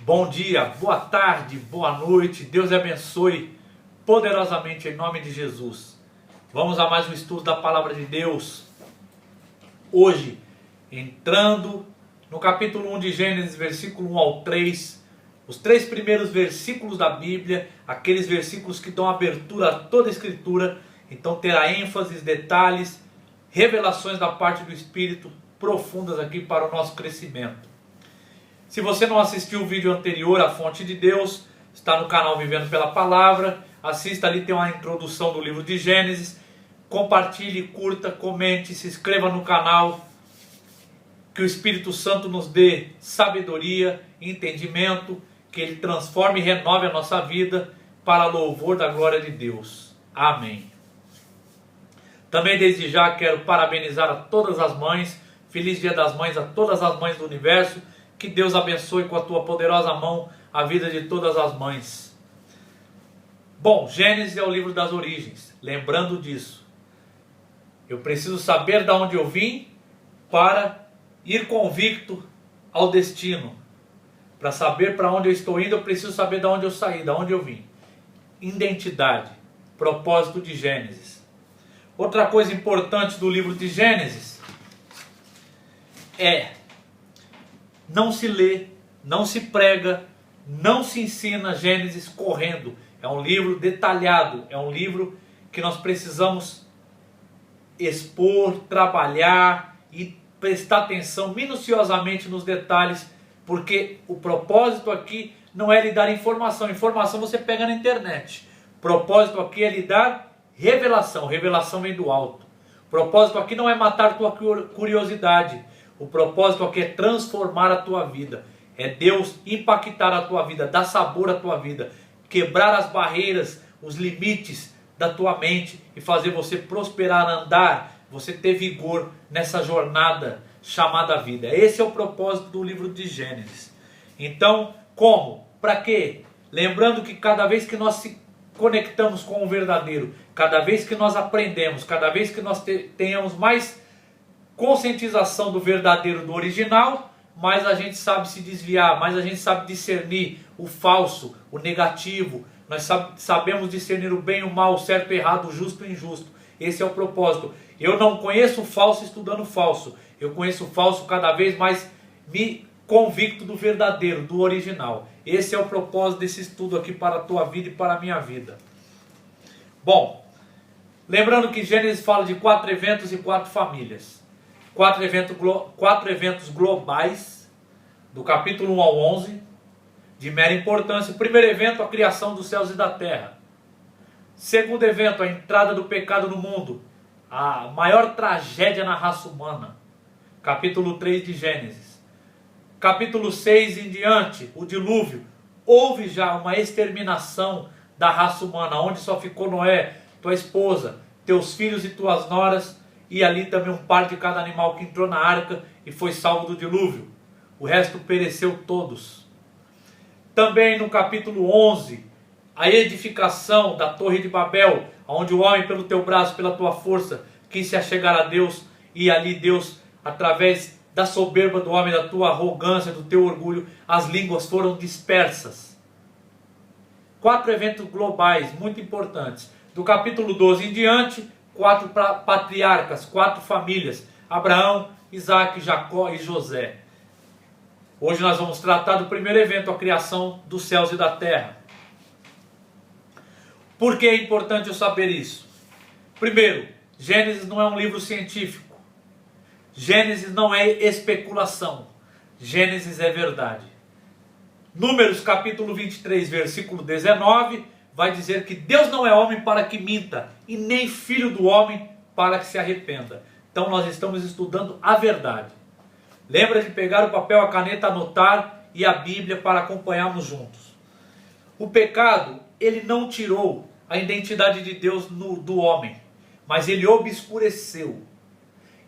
Bom dia, boa tarde, boa noite, Deus abençoe poderosamente em nome de Jesus. Vamos a mais um estudo da Palavra de Deus. Hoje, entrando no capítulo 1 de Gênesis, versículo 1 ao 3, os 3 primeiros versículos da Bíblia, aqueles versículos que dão abertura a toda a Escritura, então terá ênfases, detalhes, revelações da parte do Espírito profundas aqui para o nosso crescimento. Se você não assistiu o vídeo anterior, A Fonte de Deus, está no canal Vivendo pela Palavra. Assista, ali tem uma introdução do livro de Gênesis. Compartilhe, curta, comente, se inscreva no canal. Que o Espírito Santo nos dê sabedoria, entendimento, que Ele transforme e renove a nossa vida para louvor da glória de Deus. Amém. Também desde já quero parabenizar a todas as mães. Feliz Dia das Mães a todas as mães do universo. Que Deus abençoe com a tua poderosa mão a vida de todas as mães. Bom, Gênesis é o livro das origens. Lembrando disso, eu preciso saber de onde eu vim para ir convicto ao destino. Para saber para onde eu estou indo, eu preciso saber de onde eu saí, de onde eu vim. Identidade, propósito de Gênesis. Outra coisa importante do livro de Gênesis é: não se lê, não se prega, não se ensina Gênesis correndo. É um livro detalhado, é um livro que nós precisamos expor, trabalhar e prestar atenção minuciosamente nos detalhes, porque o propósito aqui não é lhe dar informação. Informação você pega na internet. O propósito aqui é lhe dar revelação. Revelação vem do alto. O propósito aqui não é matar tua curiosidade. O propósito aqui é transformar a tua vida. É Deus impactar a tua vida, dar sabor à tua vida, quebrar as barreiras, os limites da tua mente e fazer você prosperar, andar, você ter vigor nessa jornada chamada vida. Esse é o propósito do livro de Gênesis. Então, como? Para quê? Lembrando que cada vez que nós se conectamos com o verdadeiro, cada vez que nós aprendemos, cada vez que nós tenhamos mais conscientização do verdadeiro, do original, mais a gente sabe se desviar, mais a gente sabe discernir o falso, o negativo. Nós sabemos discernir o bem e o mal, o certo e errado, o justo e o injusto. Esse é o propósito. Eu não conheço o falso estudando o falso. Eu conheço o falso cada vez mais me convicto do verdadeiro, do original. Esse é o propósito desse estudo aqui para a tua vida e para a minha vida. Bom, lembrando que Gênesis fala de 4 eventos e 4 famílias. 4 eventos globais, do capítulo 1 ao 11, de mera importância. O primeiro evento, a criação dos céus e da terra. Segundo evento, a entrada do pecado no mundo, a maior tragédia na raça humana. Capítulo 3 de Gênesis. Capítulo 6 em diante, o dilúvio. Houve já uma exterminação da raça humana, onde só ficou Noé, tua esposa, teus filhos e tuas noras, e ali também um par de cada animal que entrou na arca e foi salvo do dilúvio. O resto pereceu todos. Também no capítulo 11, a edificação da Torre de Babel, onde o homem pelo teu braço, pela tua força, quis se achegar a Deus, e ali Deus, através da soberba do homem, da tua arrogância, do teu orgulho, as línguas foram dispersas. 4 eventos globais muito importantes. Do capítulo 12 em diante, 4 patriarcas, 4 famílias: Abraão, Isaac, Jacó e José. Hoje nós vamos tratar do primeiro evento, a criação dos céus e da terra. Por que é importante eu saber isso? Primeiro, Gênesis não é um livro científico. Gênesis não é especulação. Gênesis é verdade. Números capítulo 23, versículo 19, vai dizer que Deus não é homem para que minta, e nem filho do homem para que se arrependa. Então nós estamos estudando a verdade. Lembra de pegar o papel, a caneta, anotar e a Bíblia para acompanharmos juntos. O pecado, ele não tirou a identidade de Deus do homem, mas ele obscureceu.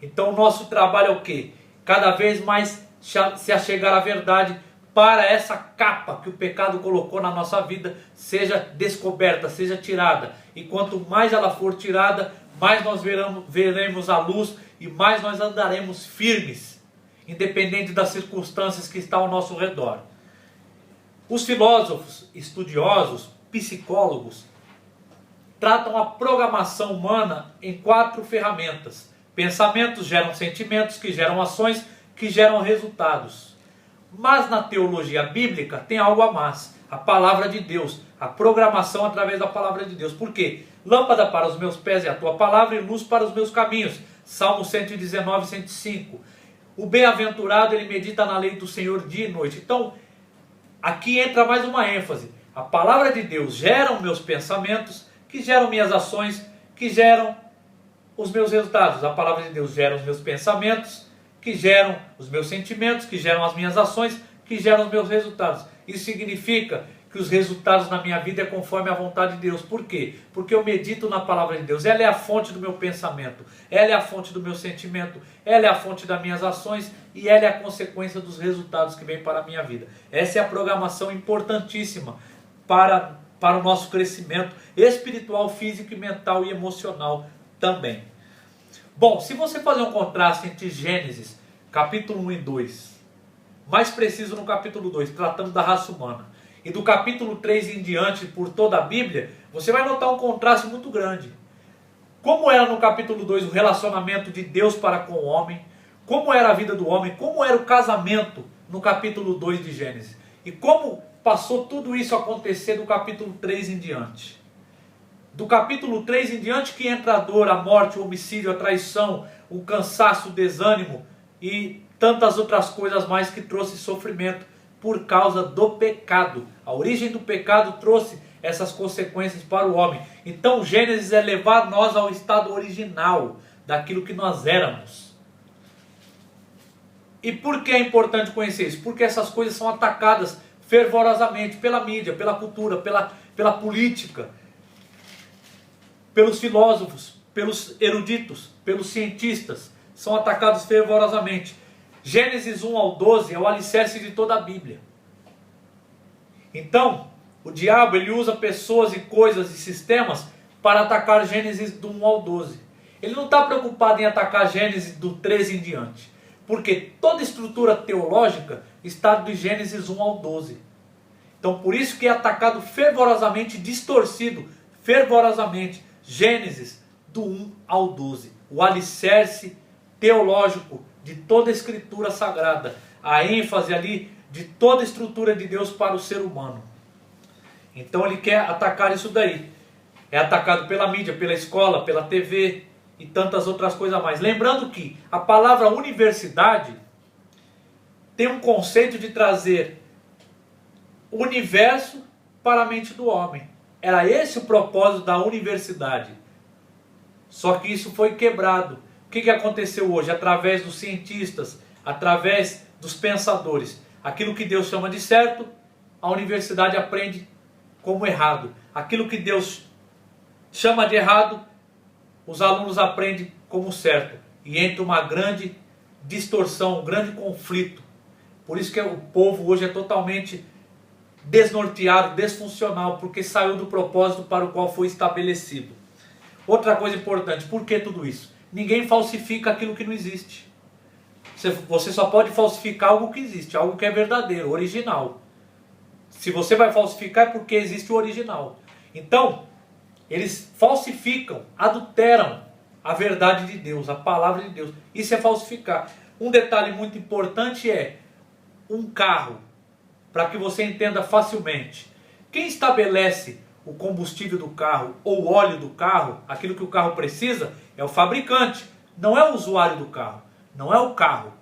Então o nosso trabalho é o quê? Cada vez mais se achegar à verdade, para essa capa que o pecado colocou na nossa vida seja descoberta, seja tirada. E quanto mais ela for tirada, mais nós veremos a luz e mais nós andaremos firmes, independente das circunstâncias que estão ao nosso redor. Os filósofos, estudiosos, psicólogos, tratam a programação humana em 4 ferramentas. Pensamentos geram sentimentos, que geram ações, que geram resultados. Mas na teologia bíblica tem algo a mais. A palavra de Deus, a programação através da palavra de Deus. Por quê? Lâmpada para os meus pés é a tua palavra e luz para os meus caminhos. Salmo 119, 105. O bem-aventurado, ele medita na lei do Senhor dia e noite. Então, aqui entra mais uma ênfase. A palavra de Deus gera meus pensamentos, que geram minhas ações, que geram os meus resultados. A palavra de Deus gera os meus pensamentos, que geram os meus sentimentos, que geram as minhas ações, que geram os meus resultados. Isso significa que os resultados na minha vida é conforme a vontade de Deus. Por quê? Porque eu medito na palavra de Deus. Ela é a fonte do meu pensamento, ela é a fonte do meu sentimento, ela é a fonte das minhas ações e ela é a consequência dos resultados que vêm para a minha vida. Essa é a programação importantíssima para o nosso crescimento espiritual, físico, mental e emocional também. Bom, se você fazer um contraste entre Gênesis, capítulo 1 e 2, mais preciso no capítulo 2, tratando da raça humana, e do capítulo 3 em diante, por toda a Bíblia, você vai notar um contraste muito grande. Como era no capítulo 2 o relacionamento de Deus para com o homem, como era a vida do homem, como era o casamento no capítulo 2 de Gênesis, e como passou tudo isso a acontecer do capítulo 3 em diante. Do capítulo 3 em diante que entra a dor, a morte, o homicídio, a traição, o cansaço, o desânimo e tantas outras coisas mais que trouxe sofrimento por causa do pecado. A origem do pecado trouxe essas consequências para o homem. Então Gênesis é levar nós ao estado original daquilo que nós éramos. E por que é importante conhecer isso? Porque essas coisas são atacadas fervorosamente pela mídia, pela cultura, pela política, pelos filósofos, pelos eruditos, pelos cientistas. São atacados fervorosamente. Gênesis 1 ao 12 é o alicerce de toda a Bíblia. Então, o diabo ele usa pessoas e coisas e sistemas para atacar Gênesis do 1 ao 12. Ele não está preocupado em atacar Gênesis do 13 em diante, porque toda estrutura teológica está de Gênesis 1 ao 12. Então, por isso que é atacado fervorosamente, distorcido fervorosamente Gênesis do 1 ao 12. O alicerce teológico de toda a escritura sagrada, a ênfase ali de toda a estrutura de Deus para o ser humano. Então ele quer atacar isso daí. É atacado pela mídia, pela escola, pela TV e tantas outras coisas mais. Lembrando que a palavra universidade tem um conceito de trazer o universo para a mente do homem. Era esse o propósito da universidade. Só que isso foi quebrado. O que aconteceu hoje? Através dos cientistas, através dos pensadores. Aquilo que Deus chama de certo, a universidade aprende como errado. Aquilo que Deus chama de errado, os alunos aprendem como certo. E entra uma grande distorção, um grande conflito. Por isso que o povo hoje é totalmente desnorteado, desfuncional, porque saiu do propósito para o qual foi estabelecido. Outra coisa importante, por que tudo isso? Ninguém falsifica aquilo que não existe. Você só pode falsificar algo que existe, algo que é verdadeiro, original. Se você vai falsificar é porque existe o original. Então, eles falsificam, adulteram a verdade de Deus, a palavra de Deus. Isso é falsificar. Um detalhe muito importante é um carro, para que você entenda facilmente. Quem estabelece o combustível do carro ou o óleo do carro, aquilo que o carro precisa, é o fabricante, não é o usuário do carro, não é o carro,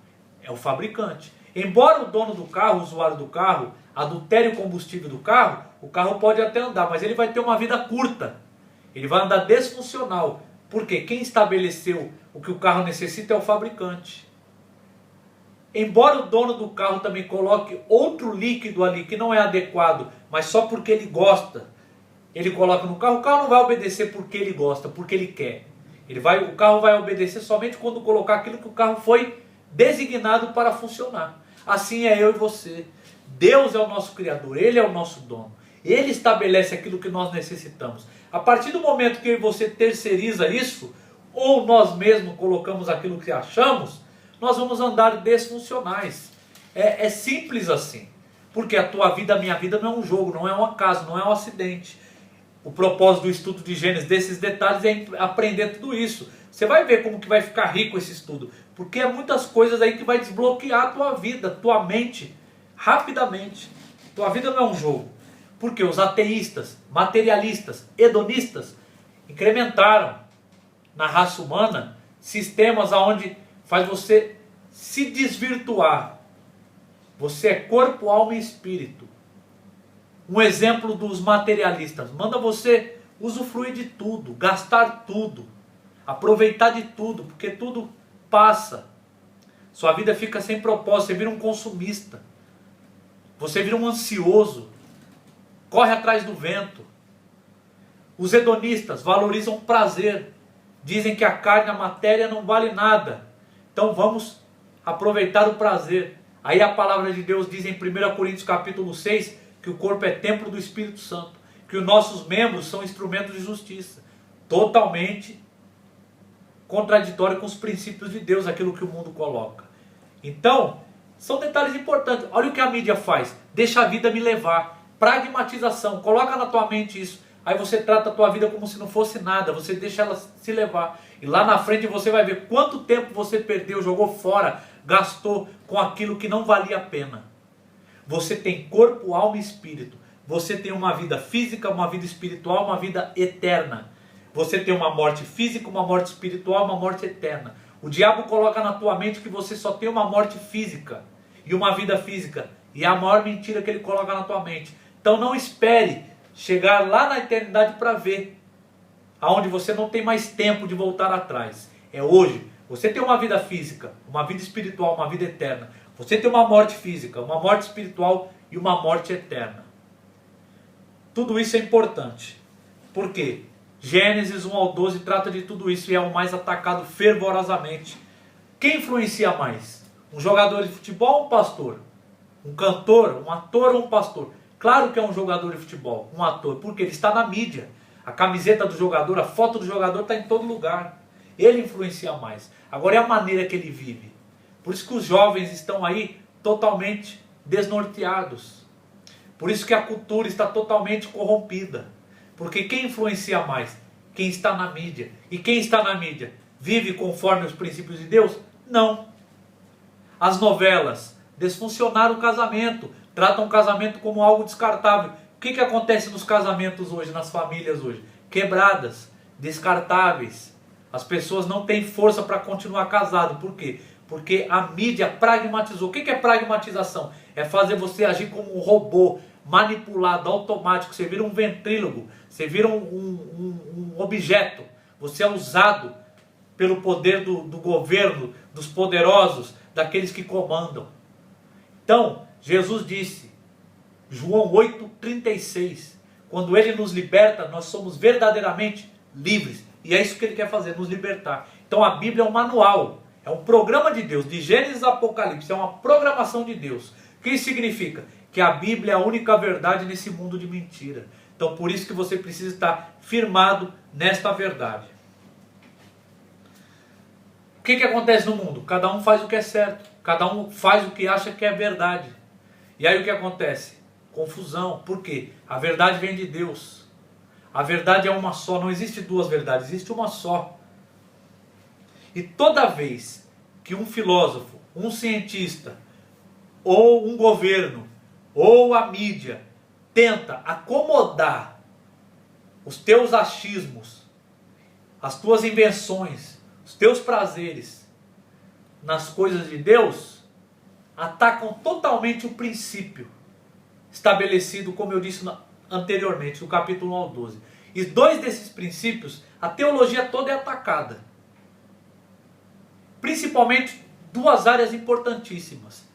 é o fabricante. Embora o dono do carro, o usuário do carro, adultere o combustível do carro, o carro pode até andar, mas ele vai ter uma vida curta, ele vai andar desfuncional, porque quem estabeleceu o que o carro necessita é o fabricante. Embora o dono do carro também coloque outro líquido ali que não é adequado, mas só porque ele gosta, ele coloca no carro, o carro não vai obedecer porque ele gosta, porque ele quer. O carro vai obedecer somente quando colocar aquilo que o carro foi designado para funcionar. Assim é eu e você. Deus é o nosso Criador, Ele é o nosso dono. Ele estabelece aquilo que nós necessitamos. A partir do momento que eu e você terceiriza isso, ou nós mesmos colocamos aquilo que achamos, nós vamos andar desfuncionais. É simples assim. Porque a tua vida, a minha vida não é um jogo, não é um acaso, não é um acidente. O propósito do estudo de Gênesis, desses detalhes, é aprender tudo isso. Você vai ver como que vai ficar rico esse estudo. Porque é muitas coisas aí que vai desbloquear a tua vida, tua mente, rapidamente. Tua vida não é um jogo. Porque os ateístas, materialistas, hedonistas, incrementaram na raça humana sistemas onde faz você se desvirtuar. Você é corpo, alma e espírito. Um exemplo dos materialistas. Manda você usufruir de tudo, gastar tudo, aproveitar de tudo, porque tudo passa. Sua vida fica sem propósito, você vira um consumista. Você vira um ansioso. Corre atrás do vento. Os hedonistas valorizam o prazer. Dizem que a carne, a matéria não vale nada. Então vamos aproveitar o prazer. Aí a palavra de Deus diz em 1 Coríntios capítulo 6 que o corpo é templo do Espírito Santo. Que os nossos membros são instrumentos de justiça. Totalmente contraditório com os princípios de Deus, aquilo que o mundo coloca. Então, são detalhes importantes. Olha o que a mídia faz. Deixa a vida me levar. Pragmatização. Coloca na tua mente isso. Aí você trata a tua vida como se não fosse nada. Você deixa ela se levar. E lá na frente você vai ver quanto tempo você perdeu, jogou fora, gastou com aquilo que não valia a pena. Você tem corpo, alma e espírito. Você tem uma vida física, uma vida espiritual, uma vida eterna. Você tem uma morte física, uma morte espiritual, uma morte eterna. O diabo coloca na tua mente que você só tem uma morte física e uma vida física. E é a maior mentira que ele coloca na tua mente. Então não espere chegar lá na eternidade para ver, aonde você não tem mais tempo de voltar atrás. É hoje. Você tem uma vida física, uma vida espiritual, uma vida eterna. Você tem uma morte física, uma morte espiritual e uma morte eterna. Tudo isso é importante. Por quê? Gênesis 1 ao 12 trata de tudo isso e é o mais atacado fervorosamente. Quem influencia mais? Um jogador de futebol ou um pastor? Um cantor, um ator ou um pastor? Claro que é um jogador de futebol, um ator, porque ele está na mídia. A camiseta do jogador, a foto do jogador está em todo lugar. Ele influencia mais. Agora é a maneira que ele vive. Por isso que os jovens estão aí totalmente desnorteados. Por isso que a cultura está totalmente corrompida. Porque quem influencia mais? Quem está na mídia. E quem está na mídia vive conforme os princípios de Deus? Não. As novelas desfuncionaram o casamento. Tratam o casamento como algo descartável. O que acontece nos casamentos hoje, nas famílias hoje? Quebradas, descartáveis. As pessoas não têm força para continuar casado. Por quê? Porque a mídia pragmatizou. O que é pragmatização? É fazer você agir como um robô, manipulado, automático. Você vira um ventrílogo, você vira um objeto. Você é usado pelo poder do governo, dos poderosos, daqueles que comandam. Então, Jesus disse, João 8,36, quando Ele nos liberta, nós somos verdadeiramente livres. E é isso que Ele quer fazer, nos libertar. Então a Bíblia é um manual, é um programa de Deus, de Gênesis a Apocalipse, é uma programação de Deus. O que isso significa? Que a Bíblia é a única verdade nesse mundo de mentira. Então por isso que você precisa estar firmado nesta verdade. O que acontece no mundo? Cada um faz o que é certo, cada um faz o que acha que é verdade. E aí o que acontece? Confusão. Por quê? A verdade vem de Deus. A verdade é uma só, não existe duas verdades, existe uma só. E toda vez que um filósofo, um cientista, ou um governo, ou a mídia, tenta acomodar os teus achismos, as tuas invenções, os teus prazeres nas coisas de Deus, atacam totalmente o princípio estabelecido, como eu disse anteriormente, no capítulo 1 ao 12. E dois desses princípios, a teologia toda é atacada. Principalmente duas áreas importantíssimas.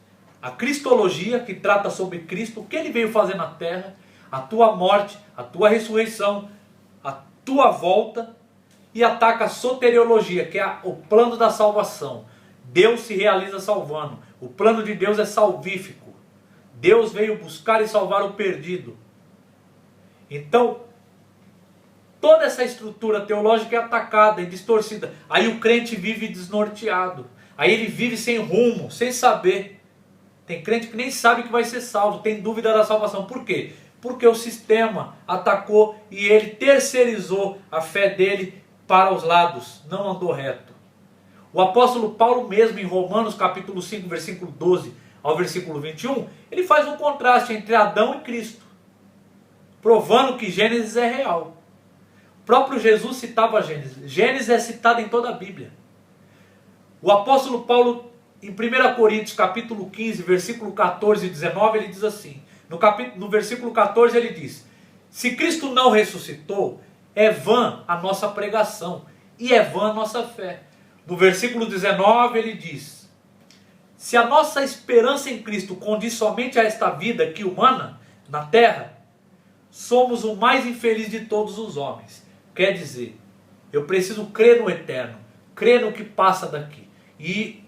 A cristologia, que trata sobre Cristo, o que Ele veio fazer na terra, a tua morte, a tua ressurreição, a tua volta, e ataca a soteriologia, que é o plano da salvação. Deus se realiza salvando. O plano de Deus é salvífico. Deus veio buscar e salvar o perdido. Então, toda essa estrutura teológica é atacada e distorcida. Aí o crente vive desnorteado. Aí ele vive sem rumo, sem saber. Tem crente que nem sabe que vai ser salvo, tem dúvida da salvação. Por quê? Porque o sistema atacou e ele terceirizou a fé dele para os lados, não andou reto. O apóstolo Paulo mesmo, em Romanos capítulo 5, versículo 12 ao versículo 21, ele faz um contraste entre Adão e Cristo, provando que Gênesis é real. O próprio Jesus citava Gênesis. Gênesis é citado em toda a Bíblia. O apóstolo Paulo, em 1 Coríntios capítulo 15, versículo 14 e 19, ele diz assim, no versículo 14 ele diz, se Cristo não ressuscitou, é vã a nossa pregação e é vã a nossa fé. No versículo 19 ele diz, se a nossa esperança em Cristo condiz somente a esta vida aqui humana, na terra, somos o mais infeliz de todos os homens. Quer dizer, eu preciso crer no eterno, crer no que passa daqui. E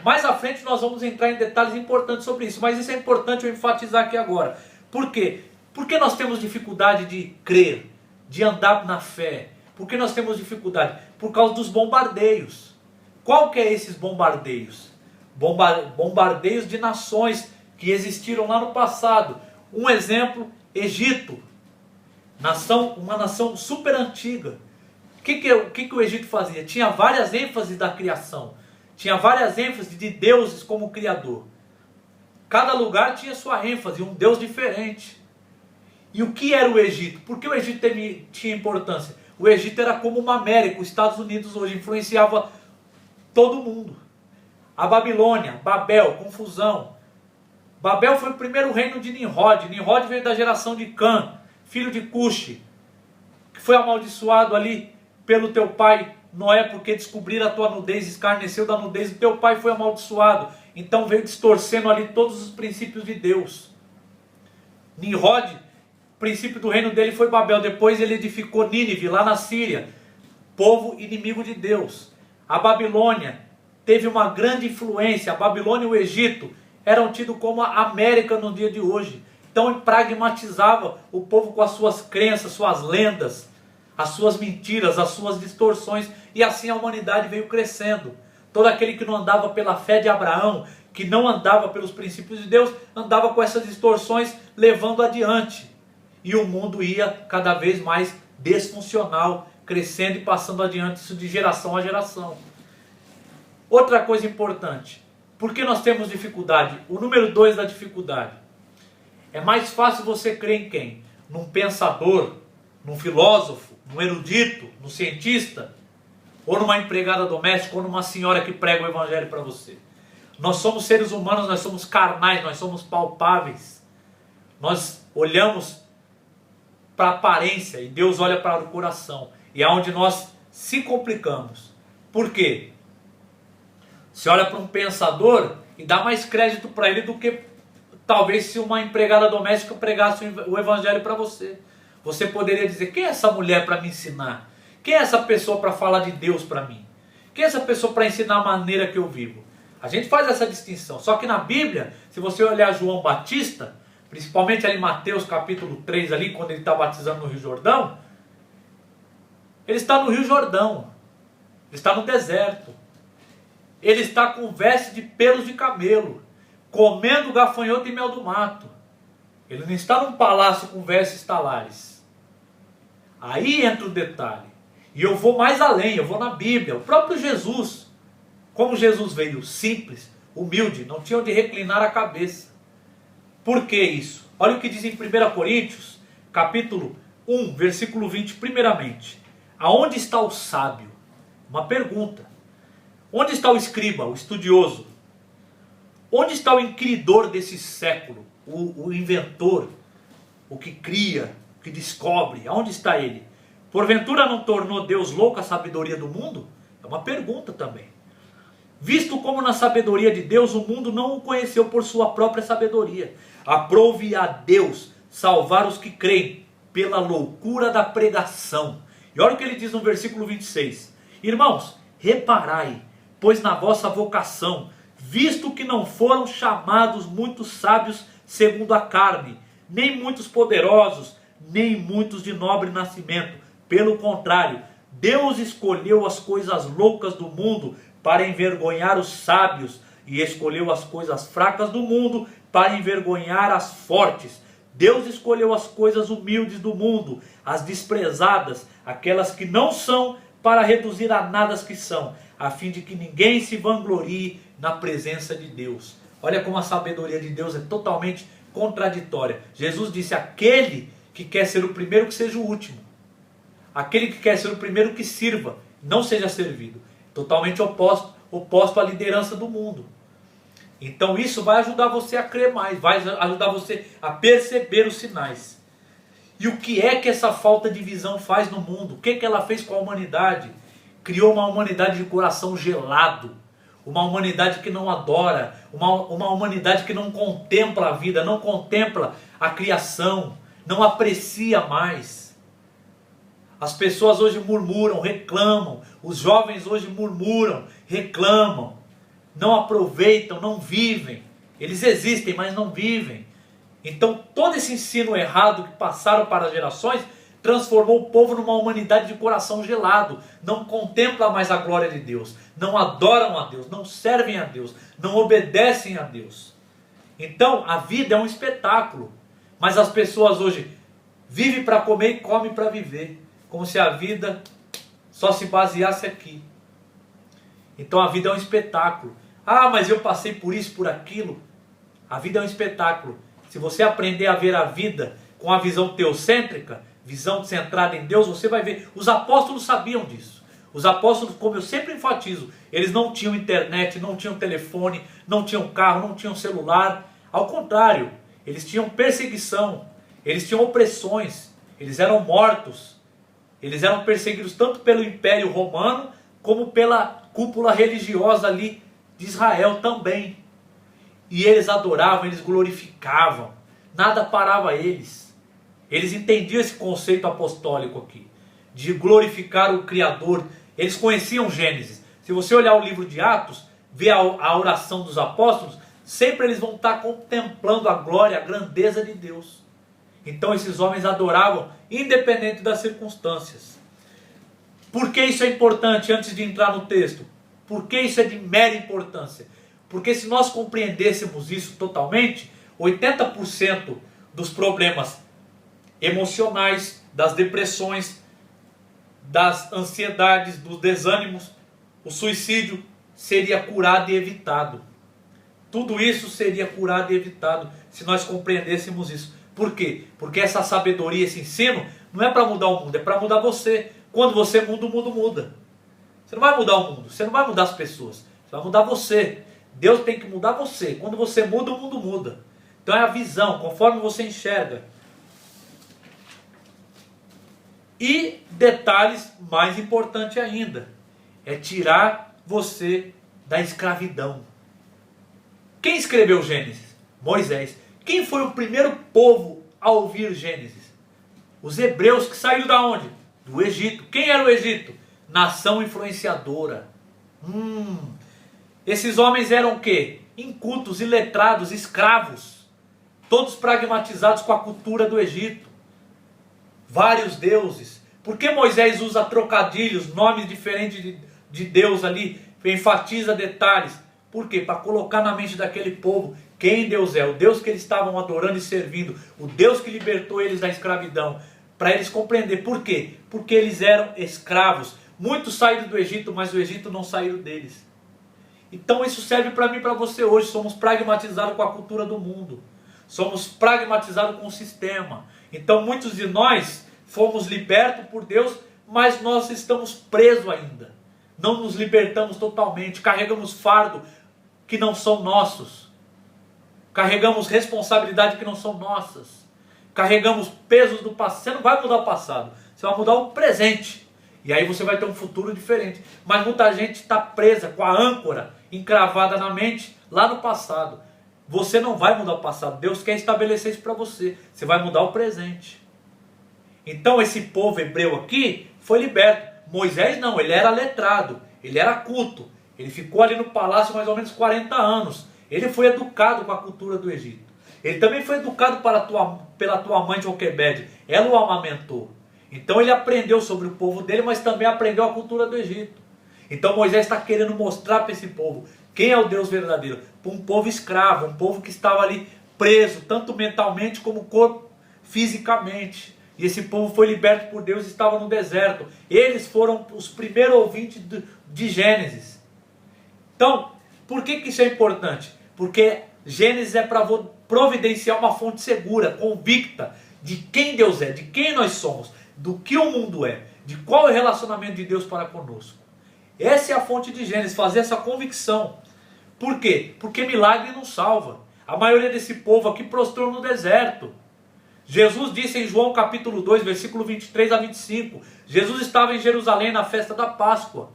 mais à frente nós vamos entrar em detalhes importantes sobre isso, mas isso é importante eu enfatizar aqui agora. Por quê? Porque nós temos dificuldade de crer, de andar na fé. Por que nós temos dificuldade? Por causa dos bombardeios. Qual que é esses bombardeios? Bombardeios de nações que existiram lá no passado. Um exemplo, Egito. Uma nação super antiga. O que o Egito fazia? Tinha várias ênfases da criação. Tinha várias ênfases de deuses como criador. Cada lugar tinha sua ênfase, um deus diferente. E o que era o Egito? Por que o Egito tinha importância? O Egito era como uma América, os Estados Unidos hoje, influenciava todo mundo. A Babilônia, Babel, confusão. Babel foi o primeiro reino de Nimrod. Nimrod veio da geração de Cã, filho de Cuxi, que foi amaldiçoado ali pelo teu pai Noé, porque descobriram a tua nudez, escarneceu da nudez do teu pai, foi amaldiçoado. Então veio distorcendo ali todos os princípios de Deus. Nimrod, o princípio do reino dele foi Babel. Depois ele edificou Nínive, lá na Síria, povo inimigo de Deus. A Babilônia teve uma grande influência. A Babilônia e o Egito eram tidos como a América no dia de hoje. Então pragmatizava o povo com as suas crenças, suas lendas, as suas mentiras, as suas distorções, e assim a humanidade veio crescendo. Todo aquele que não andava pela fé de Abraão, que não andava pelos princípios de Deus, andava com essas distorções levando adiante. E o mundo ia cada vez mais desfuncional, crescendo e passando adiante, isso de geração a geração. Outra coisa importante, por que nós temos dificuldade? O número 2 da dificuldade. É mais fácil você crer em quem? Num pensador, num filósofo, num erudito, num cientista, ou numa empregada doméstica, ou numa senhora que prega o evangelho para você. Nós somos seres humanos, nós somos carnais, nós somos palpáveis. Nós olhamos para a aparência e Deus olha para o coração. E é onde nós se complicamos. Por quê? Você olha para um pensador e dá mais crédito para ele do que talvez se uma empregada doméstica pregasse o evangelho para você. Você poderia dizer, quem é essa mulher para me ensinar? Quem é essa pessoa para falar de Deus para mim? Quem é essa pessoa para ensinar a maneira que eu vivo? A gente faz essa distinção. Só que na Bíblia, se você olhar João Batista, principalmente ali em Mateus capítulo 3, ali, quando ele está batizando no Rio Jordão, ele está no Rio Jordão. Ele está no deserto. Ele está com veste de pelos de camelo, comendo gafanhoto e mel do mato. Ele não está num palácio com vestes talares. Aí entra o detalhe. E eu vou mais além, eu vou na Bíblia. O próprio Jesus, como Jesus veio simples, humilde, não tinha onde reclinar a cabeça. Por que isso? Olha o que diz em 1 Coríntios, capítulo 1, versículo 20, primeiramente. Aonde está o sábio? Uma pergunta. Onde está o escriba, o estudioso? Onde está o inquiridor desse século? O inventor, o que cria, o que descobre? Aonde está ele? Porventura não tornou Deus louco a sabedoria do mundo? É uma pergunta também. Visto como na sabedoria de Deus o mundo não o conheceu por sua própria sabedoria, aprove a Deus salvar os que creem pela loucura da pregação. E olha o que ele diz no versículo 26. Irmãos, reparai, pois na vossa vocação, visto que não foram chamados muitos sábios segundo a carne, nem muitos poderosos, nem muitos de nobre nascimento. Pelo contrário, Deus escolheu as coisas loucas do mundo para envergonhar os sábios, e escolheu as coisas fracas do mundo para envergonhar as fortes. Deus escolheu as coisas humildes do mundo, as desprezadas, aquelas que não são, para reduzir a nada as que são, a fim de que ninguém se vanglorie na presença de Deus. Olha como a sabedoria de Deus é totalmente contraditória. Jesus disse: aquele que quer ser o primeiro, que seja o último. Aquele que quer ser o primeiro, que sirva, não seja servido. Totalmente oposto à liderança do mundo. Então isso vai ajudar você a crer mais, vai ajudar você a perceber os sinais. E o que é que essa falta de visão faz no mundo? O que é que ela fez com a humanidade? Criou uma humanidade de coração gelado, uma humanidade que não adora, uma humanidade que não contempla a vida, não contempla a criação, não aprecia mais. As pessoas hoje murmuram, reclamam, os jovens hoje murmuram, reclamam, não aproveitam, não vivem. Eles existem, mas não vivem. Então todo esse ensino errado que passaram para as gerações transformou o povo numa humanidade de coração gelado. Não contempla mais a glória de Deus, não adoram a Deus, não servem a Deus, não obedecem a Deus. Então a vida é um espetáculo, mas as pessoas hoje vivem para comer e comem para viver, como se a vida só se baseasse aqui. Então a vida é um espetáculo. Ah, mas eu passei por isso, por aquilo. A vida é um espetáculo. Se você aprender a ver a vida com a visão teocêntrica, visão centrada em Deus, você vai ver. Os apóstolos sabiam disso. Os apóstolos, como eu sempre enfatizo, eles não tinham internet, não tinham telefone, não tinham carro, não tinham celular. Ao contrário, eles tinham perseguição, eles tinham opressões, eles eram mortos. Eles eram perseguidos tanto pelo Império Romano, como pela cúpula religiosa ali de Israel também. E eles adoravam, eles glorificavam. Nada parava eles. Eles entendiam esse conceito apostólico aqui, de glorificar o Criador. Eles conheciam Gênesis. Se você olhar o livro de Atos, ver a oração dos apóstolos, sempre eles vão estar contemplando a glória, a grandeza de Deus. Então esses homens adoravam, independente das circunstâncias. Por que isso é importante antes de entrar no texto? Por que isso é de mera importância? Porque se nós compreendêssemos isso totalmente, 80% dos problemas emocionais, das depressões, das ansiedades, dos desânimos, o suicídio seria curado e evitado. Tudo isso seria curado e evitado se nós compreendêssemos isso. Por quê? Porque essa sabedoria, esse ensino, não é para mudar o mundo, é para mudar você. Quando você muda, o mundo muda. Você não vai mudar o mundo, você não vai mudar as pessoas, você vai mudar você. Deus tem que mudar você. Quando você muda, o mundo muda. Então é a visão, conforme você enxerga. E detalhes mais importantes ainda, é tirar você da escravidão. Quem escreveu Gênesis? Moisés. Quem foi o primeiro povo a ouvir Gênesis? Os hebreus, que saíram da onde? Do Egito. Quem era o Egito? Nação influenciadora. Esses homens eram o quê? Incultos, iletrados, escravos. Todos pragmatizados com a cultura do Egito. Vários deuses. Por que Moisés usa trocadilhos, nomes diferentes de Deus ali? Enfatiza detalhes. Por quê? Para colocar na mente daquele povo quem Deus é. O Deus que eles estavam adorando e servindo. O Deus que libertou eles da escravidão. Para eles compreender. Por quê? Porque eles eram escravos. Muitos saíram do Egito, mas o Egito não saiu deles. Então isso serve para mim e para você hoje. Somos pragmatizados com a cultura do mundo. Somos pragmatizados com o sistema. Então muitos de nós fomos libertos por Deus, mas nós estamos presos ainda. Não nos libertamos totalmente. Carregamos fardo que não são nossos. Carregamos responsabilidade que não são nossas. Carregamos pesos do passado. Você não vai mudar o passado. Você vai mudar o presente. E aí você vai ter um futuro diferente. Mas muita gente está presa com a âncora encravada na mente lá no passado. Você não vai mudar o passado. Deus quer estabelecer isso para você. Você vai mudar o presente. Então esse povo hebreu aqui foi liberto. Moisés não, ele era letrado. Ele era culto. Ele ficou ali no palácio mais ou menos 40 anos. Ele foi educado com a cultura do Egito. Ele também foi educado pela tua mãe Joquebede. Ela o amamentou. Então ele aprendeu sobre o povo dele, mas também aprendeu a cultura do Egito. Então Moisés está querendo mostrar para esse povo Quem é o Deus verdadeiro? Para um povo escravo, um povo que estava ali preso, tanto mentalmente como fisicamente. E esse povo foi liberto por Deus e estava no deserto. Eles foram os primeiros ouvintes de Gênesis. Então, por que isso é importante? Porque Gênesis é para providenciar uma fonte segura, convicta, de quem Deus é, de quem nós somos, do que o mundo é, de qual é o relacionamento de Deus para conosco. Essa é a fonte de Gênesis, fazer essa convicção. Por quê? Porque milagre não salva. A maioria desse povo aqui prostrou no deserto. Jesus disse em João capítulo 2, versículo 23 a 25, Jesus estava em Jerusalém na festa da Páscoa,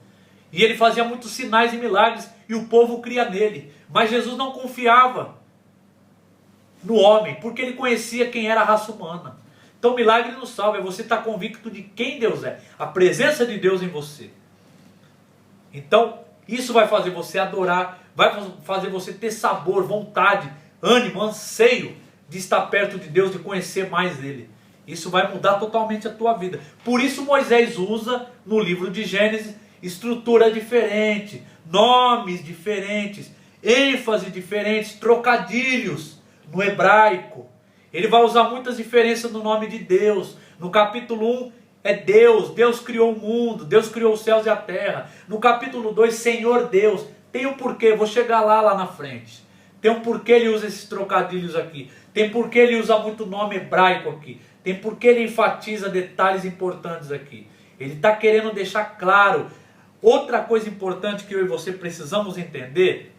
e ele fazia muitos sinais e milagres, e o povo cria nele. Mas Jesus não confiava no homem, porque ele conhecia quem era a raça humana. Então milagre não salva, é você estar convicto de quem Deus é, a presença de Deus em você. Então, isso vai fazer você adorar, vai fazer você ter sabor, vontade, ânimo, anseio de estar perto de Deus, de conhecer mais Ele. Isso vai mudar totalmente a tua vida. Por isso Moisés usa no livro de Gênesis estrutura diferente, nomes diferentes, ênfase diferentes, trocadilhos no hebraico. Ele vai usar muitas diferenças no nome de Deus. No capítulo 1 é Deus, Deus criou o mundo, Deus criou os céus e a terra. No capítulo 2, Senhor Deus. Tem um porquê, vou chegar lá na frente. Tem um porquê ele usa esses trocadilhos aqui. Tem porquê ele usa muito nome hebraico aqui. Tem porquê ele enfatiza detalhes importantes aqui. Ele está querendo deixar claro. Outra coisa importante que eu e você precisamos entender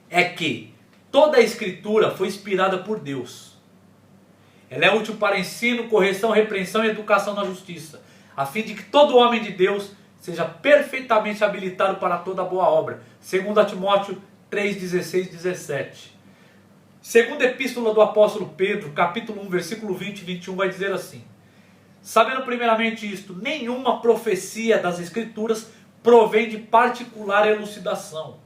é que toda a Escritura foi inspirada por Deus. Ela é útil para ensino, correção, repreensão e educação na justiça, a fim de que todo homem de Deus seja perfeitamente habilitado para toda boa obra. 2 Timóteo 3, 16 e 17. Segunda epístola do apóstolo Pedro, capítulo 1, versículo 20 e 21, vai dizer assim: sabendo primeiramente isto, nenhuma profecia das Escrituras provém de particular elucidação.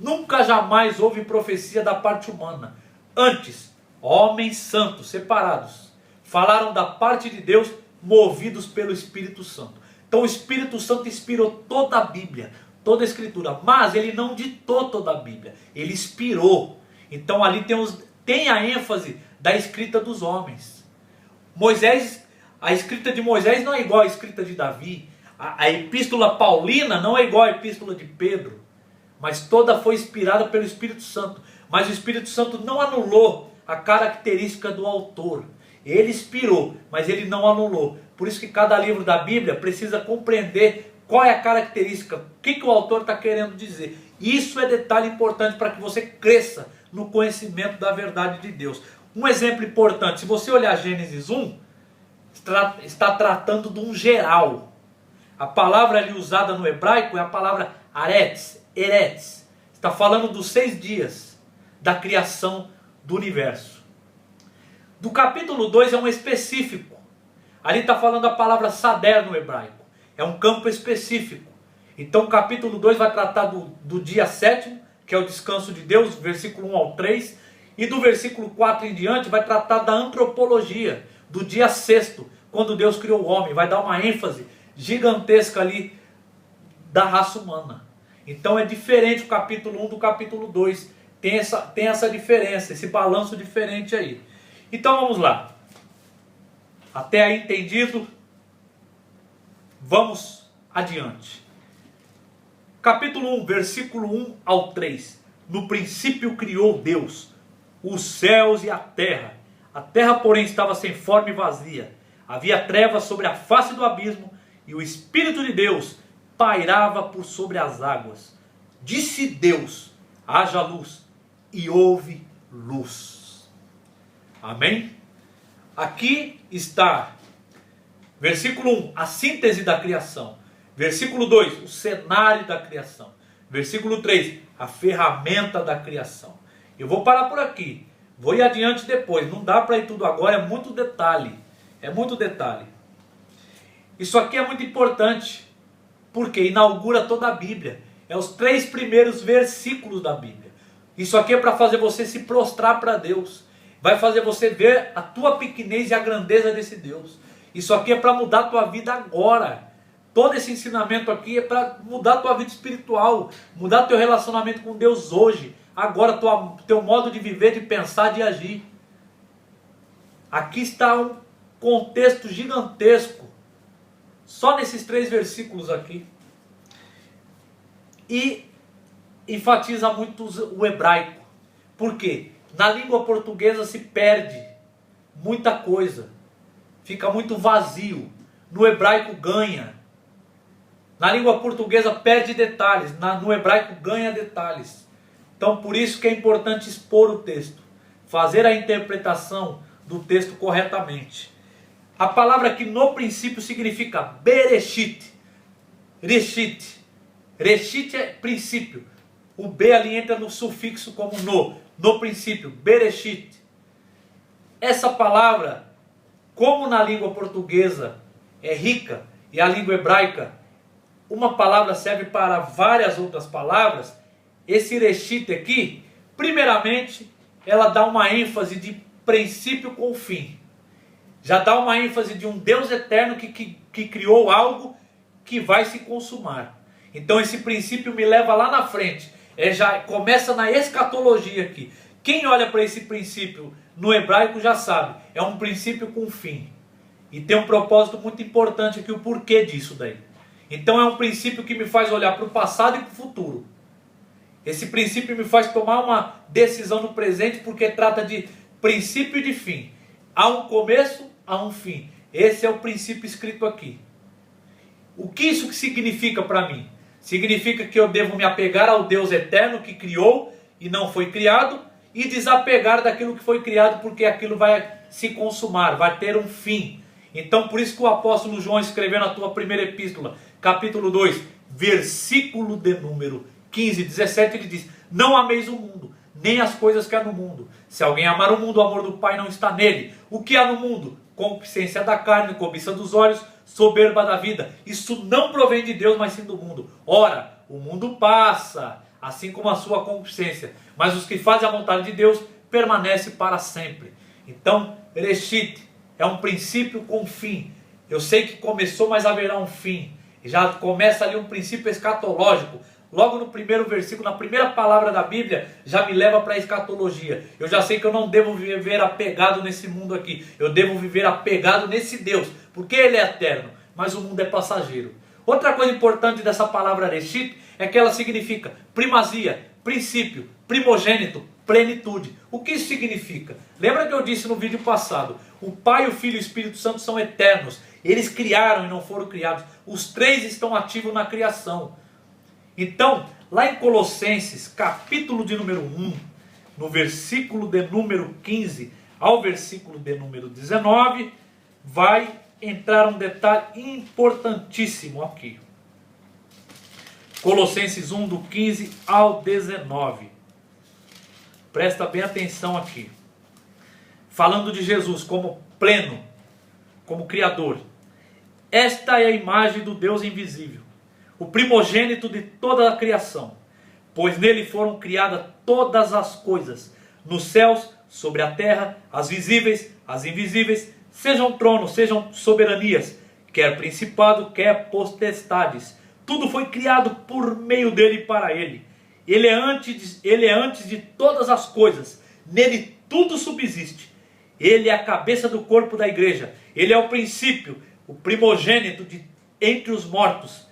Nunca jamais houve profecia da parte humana. Antes, homens santos, separados, falaram da parte de Deus, movidos pelo Espírito Santo. Então o Espírito Santo inspirou toda a Bíblia, toda a Escritura, mas ele não ditou toda a Bíblia, ele inspirou. Então ali tem a ênfase da escrita dos homens. Moisés, a escrita de Moisés não é igual à escrita de Davi, a epístola paulina não é igual à epístola de Pedro, mas toda foi inspirada pelo Espírito Santo. Mas o Espírito Santo não anulou a característica do autor. Ele inspirou, mas ele não anulou. Por isso que cada livro da Bíblia precisa compreender qual é a característica, o que o autor está querendo dizer. Isso é detalhe importante para que você cresça no conhecimento da verdade de Deus. Um exemplo importante, se você olhar Gênesis 1, está tratando de um geral. A palavra ali usada no hebraico é a palavra eretz. Está falando dos 6 dias da criação do universo. Do capítulo 2 é um específico. Ali está falando a palavra sader no hebraico. É um campo específico. Então o capítulo 2 vai tratar do dia 7º, que é o descanso de Deus, versículo 1 ao 3. E do versículo 4 em diante vai tratar da antropologia, do dia 6º, quando Deus criou o homem. Vai dar uma ênfase gigantesca ali da raça humana. Então é diferente o capítulo 1 do capítulo 2. Tem essa diferença, esse balanço diferente aí. Então vamos lá. Até aí entendido? Vamos adiante. Capítulo 1, versículo 1 ao 3. No princípio criou Deus os céus e a terra. A terra, porém, estava sem forma e vazia. Havia trevas sobre a face do abismo, e o Espírito de Deus pairava por sobre as águas. Disse Deus: haja luz, e houve luz. Amém? Aqui está, versículo 1, a síntese da criação. Versículo 2, o cenário da criação. Versículo 3, a ferramenta da criação. Eu vou parar por aqui. Vou ir adiante depois. Não dá para ir tudo agora, é muito detalhe. É muito detalhe. Isso aqui é muito importante, porque inaugura toda a Bíblia. É os 3 primeiros versículos da Bíblia. Isso aqui é para fazer você se prostrar para Deus. Vai fazer você ver a tua pequenez e a grandeza desse Deus. Isso aqui é para mudar a tua vida agora. Todo esse ensinamento aqui é para mudar a tua vida espiritual, mudar teu relacionamento com Deus hoje, agora, teu modo de viver, de pensar, de agir. Aqui está um contexto gigantesco, só nesses 3 versículos aqui. E enfatiza muito o hebraico. Por quê? Na língua portuguesa se perde muita coisa, fica muito vazio. No hebraico ganha. Na língua portuguesa perde detalhes, no hebraico ganha detalhes. Então por isso que é importante expor o texto, fazer a interpretação do texto corretamente. A palavra aqui no princípio significa Bereshit. Reshit. Reshit é princípio. O B ali entra no sufixo como no princípio, Bereshit. Essa palavra, como na língua portuguesa é rica e a língua hebraica, uma palavra serve para várias outras palavras, esse Reshit aqui, primeiramente, ela dá uma ênfase de princípio com fim. Já dá uma ênfase de um Deus eterno que criou algo que vai se consumar. Então esse princípio me leva lá na frente. Já começa na escatologia aqui. Quem olha para esse princípio no hebraico já sabe. É um princípio com fim. E tem um propósito muito importante aqui, o porquê disso daí. Então é um princípio que me faz olhar para o passado e para o futuro. Esse princípio me faz tomar uma decisão no presente, porque trata de princípio e de fim. Há um começo, há um fim. Esse é o princípio escrito aqui. O que isso significa para mim? Significa que eu devo me apegar ao Deus eterno que criou e não foi criado, e desapegar daquilo que foi criado, porque aquilo vai se consumar, vai ter um fim. Então por isso que o apóstolo João escreveu na tua primeira epístola, capítulo 2, versículo de número 15, 17, ele diz: não ameis o mundo, nem as coisas que há no mundo. Se alguém amar o mundo, o amor do Pai não está nele. O que há no mundo? Concupiscência da carne, cobiça dos olhos, soberba da vida. Isso não provém de Deus, mas sim do mundo. Ora, o mundo passa, assim como a sua concupiscência, mas os que fazem a vontade de Deus permanecem para sempre. Então, Reshit é um princípio com fim. Eu sei que começou, mas haverá um fim. Já começa ali um princípio escatológico. Logo no primeiro versículo, na primeira palavra da Bíblia, já me leva para a escatologia. Eu já sei que eu não devo viver apegado nesse mundo aqui. Eu devo viver apegado nesse Deus, porque Ele é eterno, mas o mundo é passageiro. Outra coisa importante dessa palavra Reshit é que ela significa primazia, princípio, primogênito, plenitude. O que isso significa? Lembra que eu disse no vídeo passado, o Pai, o Filho e o Espírito Santo são eternos. Eles criaram e não foram criados. Os 3 estão ativos na criação. Então, lá em Colossenses, capítulo de número 1, no versículo de número 15 ao versículo de número 19, vai entrar um detalhe importantíssimo aqui. Colossenses 1, do 15 ao 19. Presta bem atenção aqui. Falando de Jesus como pleno, como Criador. Esta é a imagem do Deus invisível, o primogênito de toda a criação, pois nele foram criadas todas as coisas, nos céus, sobre a terra, as visíveis, as invisíveis, sejam tronos, sejam soberanias, quer principado, quer potestades. Tudo foi criado por meio dele e para ele. Ele é antes de todas as coisas, nele tudo subsiste. Ele é a cabeça do corpo da igreja, ele é o princípio, o primogênito de entre os mortos,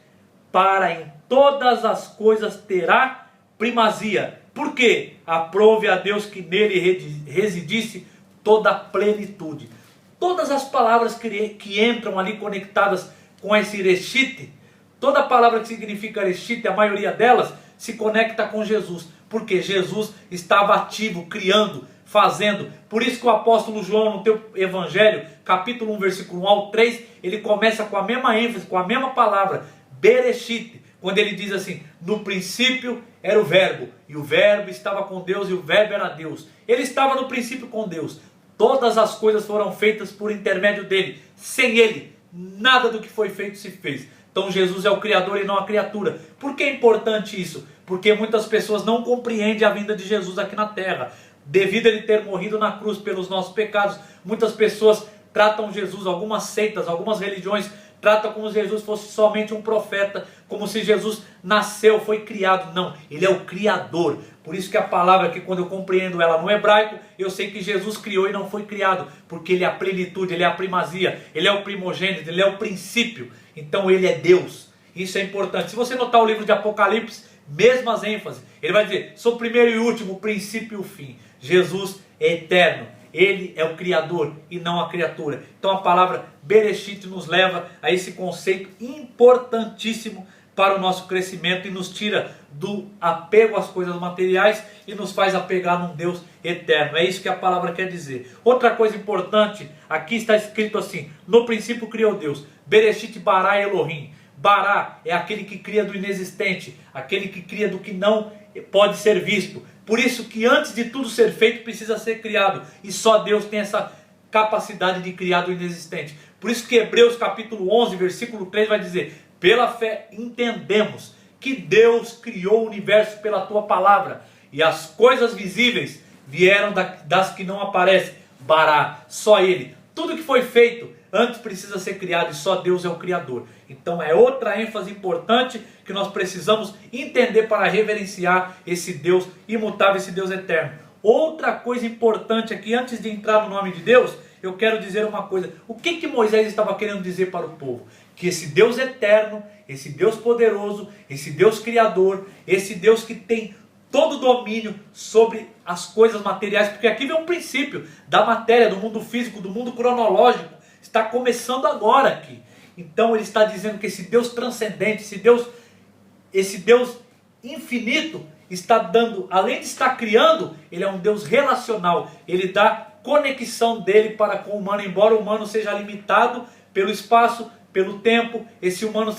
para em todas as coisas terá primazia. Por quê? Aprove a Deus que nele residisse toda a plenitude. Todas as palavras que entram ali conectadas com esse Reshit, toda palavra que significa Reshit, a maioria delas se conecta com Jesus, porque Jesus estava ativo, criando, fazendo. Por isso que o apóstolo João, no teu evangelho, capítulo 1, versículo 1 ao 3, ele começa com a mesma ênfase, com a mesma palavra, Bereshit, quando ele diz assim: no princípio era o verbo, e o verbo estava com Deus, e o verbo era Deus. Ele estava no princípio com Deus. Todas as coisas foram feitas por intermédio dele. Sem ele, nada do que foi feito se fez. Então Jesus é o Criador e não a criatura. Por que é importante isso? Porque muitas pessoas não compreendem a vinda de Jesus aqui na terra. Devido a ele ter morrido na cruz pelos nossos pecados, muitas pessoas tratam Jesus, algumas seitas, algumas religiões, trata como se Jesus fosse somente um profeta, como se Jesus nasceu, foi criado. Não, ele é o Criador. Por isso que a palavra que quando eu compreendo ela no hebraico, eu sei que Jesus criou e não foi criado, porque ele é a plenitude, ele é a primazia, ele é o primogênito, ele é o princípio. Então ele é Deus. Isso é importante. Se você notar o livro de Apocalipse, mesmas ênfases. Ele vai dizer, sou o primeiro e o último, o princípio e o fim. Jesus é eterno. Ele é o Criador e não a criatura. Então a palavra Bereshit nos leva a esse conceito importantíssimo para o nosso crescimento e nos tira do apego às coisas materiais e nos faz apegar num Deus eterno. É isso que a palavra quer dizer. Outra coisa importante, aqui está escrito assim, no princípio criou Deus, Bereshit bara Elohim. Bará é aquele que cria do inexistente, aquele que cria do que não pode ser visto. Por isso que antes de tudo ser feito precisa ser criado. E só Deus tem essa capacidade de criar do inexistente. Por isso que Hebreus capítulo 11, versículo 3 vai dizer, pela fé entendemos que Deus criou o universo pela tua palavra. E as coisas visíveis vieram das que não aparecem. Bará, só Ele. Tudo que foi feito antes precisa ser criado e só Deus é o Criador. Então é outra ênfase importante que nós precisamos entender para reverenciar esse Deus imutável, esse Deus eterno. Outra coisa importante aqui, antes de entrar no nome de Deus, eu quero dizer uma coisa. O que Moisés estava querendo dizer para o povo? Que esse Deus eterno, esse Deus poderoso, esse Deus criador, esse Deus que tem todo o domínio sobre as coisas materiais, porque aqui vem um princípio da matéria, do mundo físico, do mundo cronológico, está começando agora aqui. Então ele está dizendo que esse Deus transcendente, esse Deus infinito, está dando, além de estar criando, ele é um Deus relacional, ele dá conexão dele para com o humano, embora o humano seja limitado pelo espaço, pelo tempo, esse humano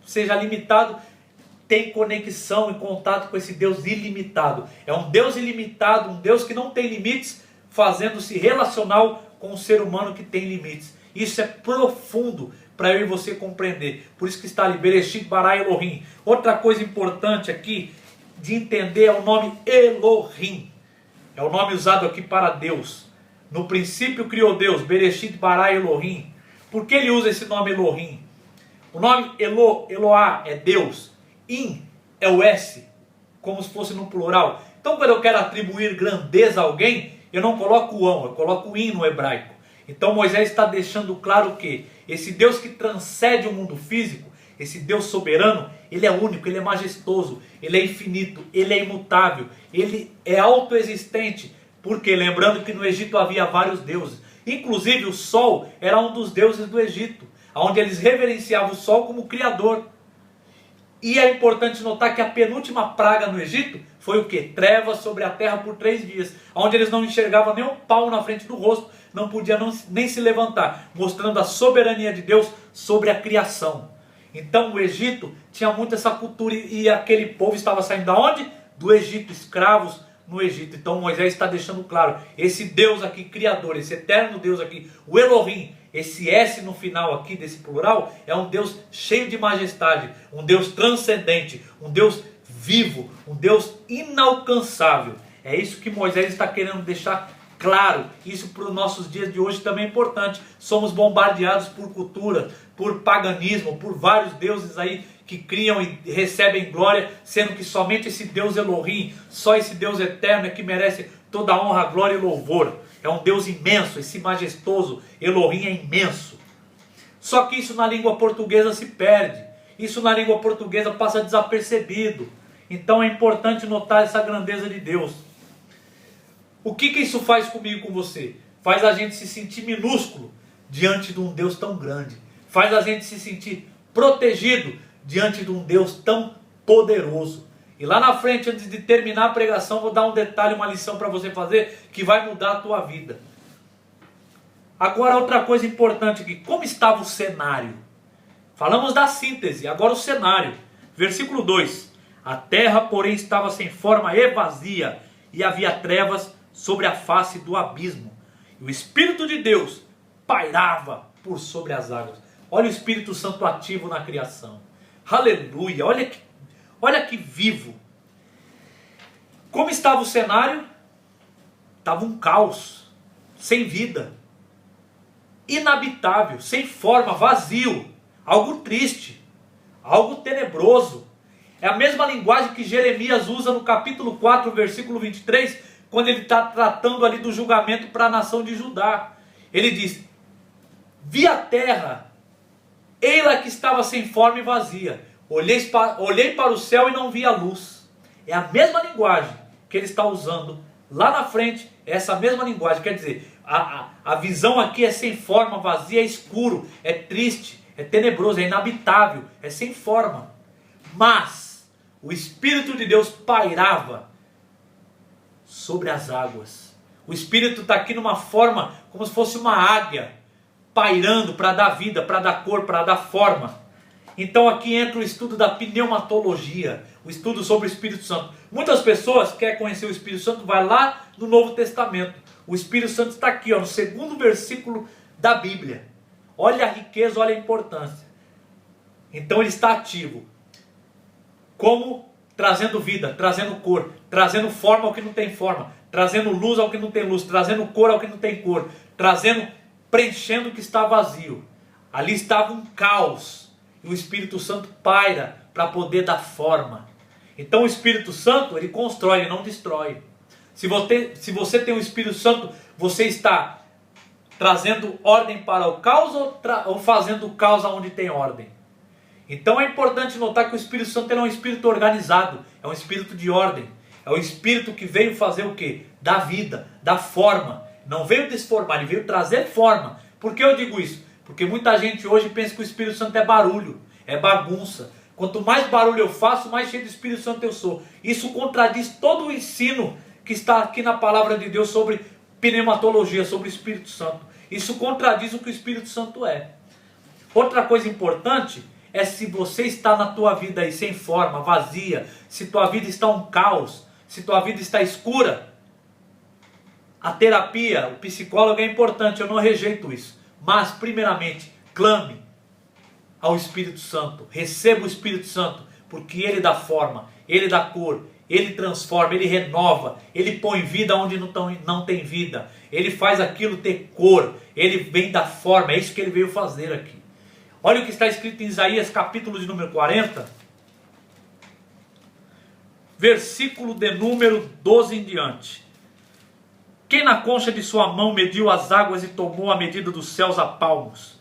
seja limitado, tem conexão e contato com esse Deus ilimitado. É um Deus ilimitado, um Deus que não tem limites, fazendo-se relacional com o ser humano que tem limites. Isso é profundo para eu e você compreender. Por isso que está ali, Bereshit bara Elohim. Outra coisa importante aqui de entender é o nome Elohim. É o nome usado aqui para Deus. No princípio criou Deus, Bereshit bara Elohim. Por que ele usa esse nome Elohim? O nome Eloá é Deus. In é o S, como se fosse no plural. Então quando eu quero atribuir grandeza a alguém, eu não coloco o ão, eu coloco o in no hebraico. Então Moisés está deixando claro que esse Deus que transcende o mundo físico, esse Deus soberano, ele é único, ele é majestoso, ele é infinito, ele é imutável, ele é autoexistente. Porque lembrando que no Egito havia vários deuses, inclusive o sol era um dos deuses do Egito, onde eles reverenciavam o sol como criador. E é importante notar que a penúltima praga no Egito foi o quê? Trevas sobre a terra por 3 dias, onde eles não enxergavam nem um pau na frente do rosto, não podiam nem se levantar, mostrando a soberania de Deus sobre a criação. Então o Egito tinha muito essa cultura e aquele povo estava saindo da onde? Do Egito, escravos no Egito. Então Moisés está deixando claro, esse Deus aqui criador, esse eterno Deus aqui, o Elohim, esse S no final aqui desse plural, é um Deus cheio de majestade, um Deus transcendente, um Deus vivo, um Deus inalcançável. É isso que Moisés está querendo deixar claro. Isso para os nossos dias de hoje também é importante. Somos bombardeados por cultura, por paganismo, por vários deuses aí que criam e recebem glória, sendo que somente esse Deus Elohim, só esse Deus eterno é que merece toda a honra, glória e louvor. É um Deus imenso, esse majestoso Elohim é imenso. Só que isso na língua portuguesa se perde. Isso na língua portuguesa passa desapercebido. Então é importante notar essa grandeza de Deus. O que isso faz comigo e com você? Faz a gente se sentir minúsculo diante de um Deus tão grande. Faz a gente se sentir protegido diante de um Deus tão poderoso. E lá na frente, antes de terminar a pregação, vou dar um detalhe, uma lição para você fazer que vai mudar a tua vida. Agora outra coisa importante aqui, como estava o cenário? Falamos da síntese, agora o cenário. Versículo 2. A terra, porém, estava sem forma e vazia, e havia trevas sobre a face do abismo. E o Espírito de Deus pairava por sobre as águas. Olha o Espírito Santo ativo na criação. Aleluia, olha que vivo. Como estava o cenário? Estava um caos, sem vida, inabitável, sem forma, vazio. algo triste, algo tenebroso. É a mesma linguagem que Jeremias usa no capítulo 4, versículo 23, quando ele está tratando ali do julgamento para a nação de Judá. Ele diz: vi a terra, ei-la que estava sem forma e vazia. Olhei para o céu e não vi a luz. É a mesma linguagem que ele está usando lá na frente, é essa mesma linguagem. Quer dizer, a visão aqui é sem forma, vazia, é escuro, é triste, é tenebroso, é inabitável, é sem forma. Mas o Espírito de Deus pairava sobre as águas. O Espírito está aqui numa forma como se fosse uma águia, pairando para dar vida, para dar cor, para dar forma. Então aqui entra o estudo da pneumatologia, o estudo sobre o Espírito Santo. Muitas pessoas querem conhecer o Espírito Santo, vai lá no Novo Testamento. O Espírito Santo está aqui, no segundo versículo da Bíblia. Olha a riqueza, olha a importância. Então ele está ativo. Como? Trazendo vida, trazendo cor, trazendo forma ao que não tem forma, trazendo luz ao que não tem luz, trazendo cor ao que não tem cor, preenchendo o que está vazio. Ali estava um caos, e o Espírito Santo paira para poder dar forma. Então o Espírito Santo, ele constrói, ele não destrói. Se você tem o Espírito Santo, você está trazendo ordem para o caos ou fazendo o caos onde tem ordem? Então é importante notar que o Espírito Santo é um espírito organizado, é um espírito de ordem, é um espírito que veio fazer o quê? Dar vida, dar forma. Não veio desformar, ele veio trazer forma. Por que eu digo isso? Porque muita gente hoje pensa que o Espírito Santo é barulho, é bagunça. Quanto mais barulho eu faço, mais cheio do Espírito Santo eu sou. Isso contradiz todo o ensino que está aqui na palavra de Deus sobre pneumatologia, sobre o Espírito Santo. Isso contradiz o que o Espírito Santo é. Outra coisa importante é se você está na tua vida aí sem forma, vazia, se tua vida está um caos, se tua vida está escura. A terapia, o psicólogo é importante, eu não rejeito isso. Mas, primeiramente, clame ao Espírito Santo. Receba o Espírito Santo, porque ele dá forma, ele dá cor, ele transforma, ele renova, ele põe vida onde não tem vida. Ele faz aquilo ter cor, ele vem dar forma, é isso que ele veio fazer aqui. Olha o que está escrito em Isaías, capítulo de número 40, versículo de número 12 em diante. Quem na concha de sua mão mediu as águas e tomou a medida dos céus a palmos?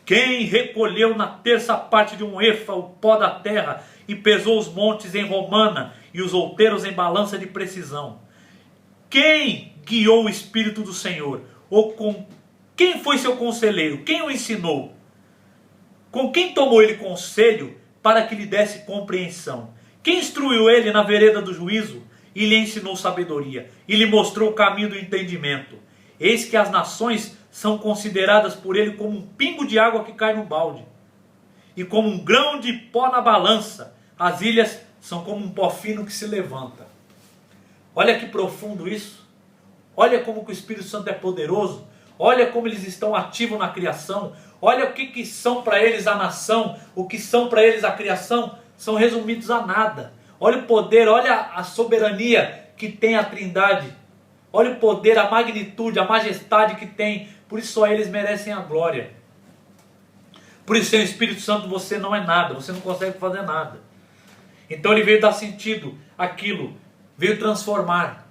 Quem recolheu na terça parte de um efa o pó da terra e pesou os montes em romana e os outeiros em balança de precisão? Quem guiou o Espírito do Senhor? Quem foi seu conselheiro? Quem o ensinou? Com quem tomou ele conselho para que lhe desse compreensão? Quem instruiu ele na vereda do juízo e lhe ensinou sabedoria e lhe mostrou o caminho do entendimento? Eis que as nações são consideradas por ele como um pingo de água que cai no balde e como um grão de pó na balança. As ilhas são como um pó fino que se levanta. Olha que profundo isso. Olha como que o Espírito Santo é poderoso. Olha como eles estão ativos na criação. Olha o que são para eles a nação, o que são para eles a criação, são resumidos a nada. Olha o poder, olha a soberania que tem a Trindade. Olha o poder, a magnitude, a majestade que tem. Por isso só eles merecem a glória. Por isso sem o Espírito Santo você não é nada, você não consegue fazer nada. Então ele veio dar sentido àquilo, veio transformar.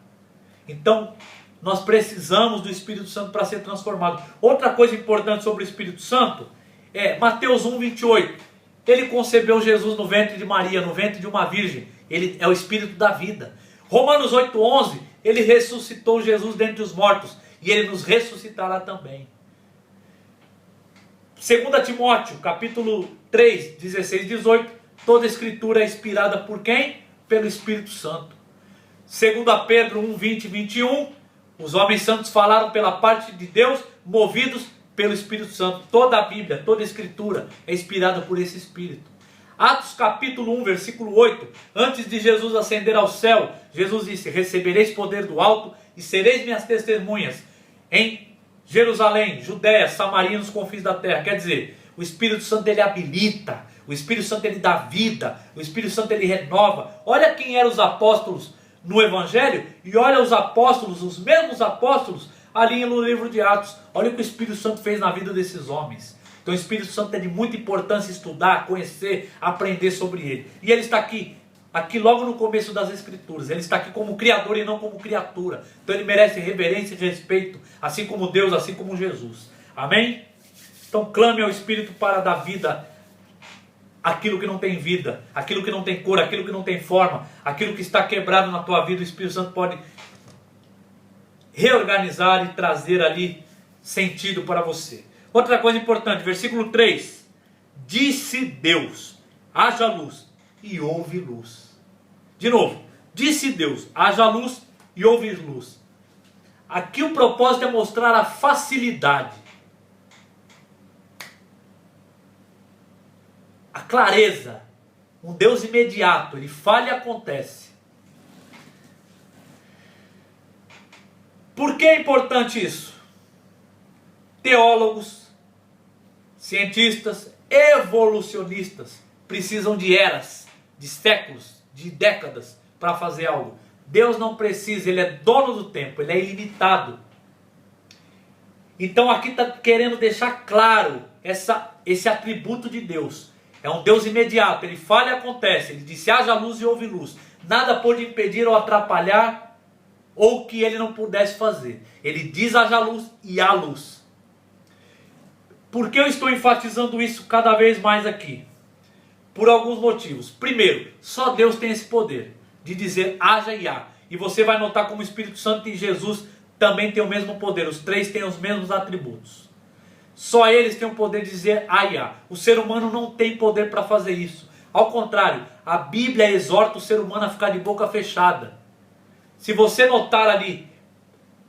Então nós precisamos do Espírito Santo para ser transformado. Outra coisa importante sobre o Espírito Santo é Mateus 1, 28. Ele concebeu Jesus no ventre de Maria, no ventre de uma virgem. Ele é o Espírito da vida. Romanos 8, 11. Ele ressuscitou Jesus dentre os mortos. E ele nos ressuscitará também. 2 Timóteo, capítulo 3, 16 e 18. Toda a escritura é inspirada por quem? Pelo Espírito Santo. 2 Pedro 1, 20 e 21. Os homens santos falaram pela parte de Deus, movidos pelo Espírito Santo. Toda a Bíblia, toda a Escritura é inspirada por esse Espírito. Atos capítulo 1, versículo 8. Antes de Jesus ascender ao céu, Jesus disse: recebereis poder do alto e sereis minhas testemunhas em Jerusalém, Judéia, Samaria e nos confins da terra. Quer dizer, o Espírito Santo ele habilita, o Espírito Santo ele dá vida, o Espírito Santo ele renova. Olha quem eram os apóstolos no Evangelho e olha os apóstolos, os mesmos apóstolos ali no livro de Atos. Olha o que o Espírito Santo fez na vida desses homens. Então o Espírito Santo é de muita importância estudar, conhecer, aprender sobre ele. E ele está aqui logo no começo das Escrituras. Ele está aqui como Criador e não como criatura. Então ele merece reverência e respeito, assim como Deus, assim como Jesus. Amém? Então clame ao Espírito para dar vida àquilo que não tem vida, aquilo que não tem cor, aquilo que não tem forma, aquilo que está quebrado na tua vida. O Espírito Santo pode reorganizar e trazer ali sentido para você. Outra coisa importante, versículo 3. Disse Deus, haja luz, e houve luz. De novo, disse Deus, haja luz e houve luz. Aqui o propósito é mostrar a facilidade, a clareza. Um Deus imediato, ele fala e acontece. Por que é importante isso? Teólogos, cientistas, evolucionistas precisam de eras, de séculos, de décadas para fazer algo. Deus não precisa, ele é dono do tempo, ele é ilimitado. Então aqui está querendo deixar claro esse atributo de Deus. É um Deus imediato, ele fala e acontece. Ele disse, haja luz e houve luz. Nada pôde impedir ou atrapalhar ou que ele não pudesse fazer. Ele diz, haja luz e há luz. Por que eu estou enfatizando isso cada vez mais aqui? Por alguns motivos. Primeiro, só Deus tem esse poder de dizer haja e há. E você vai notar como o Espírito Santo e Jesus também têm o mesmo poder. Os três têm os mesmos atributos. Só eles têm o poder de dizer há e há. O ser humano não tem poder para fazer isso. Ao contrário, a Bíblia exorta o ser humano a ficar de boca fechada. Se você notar ali,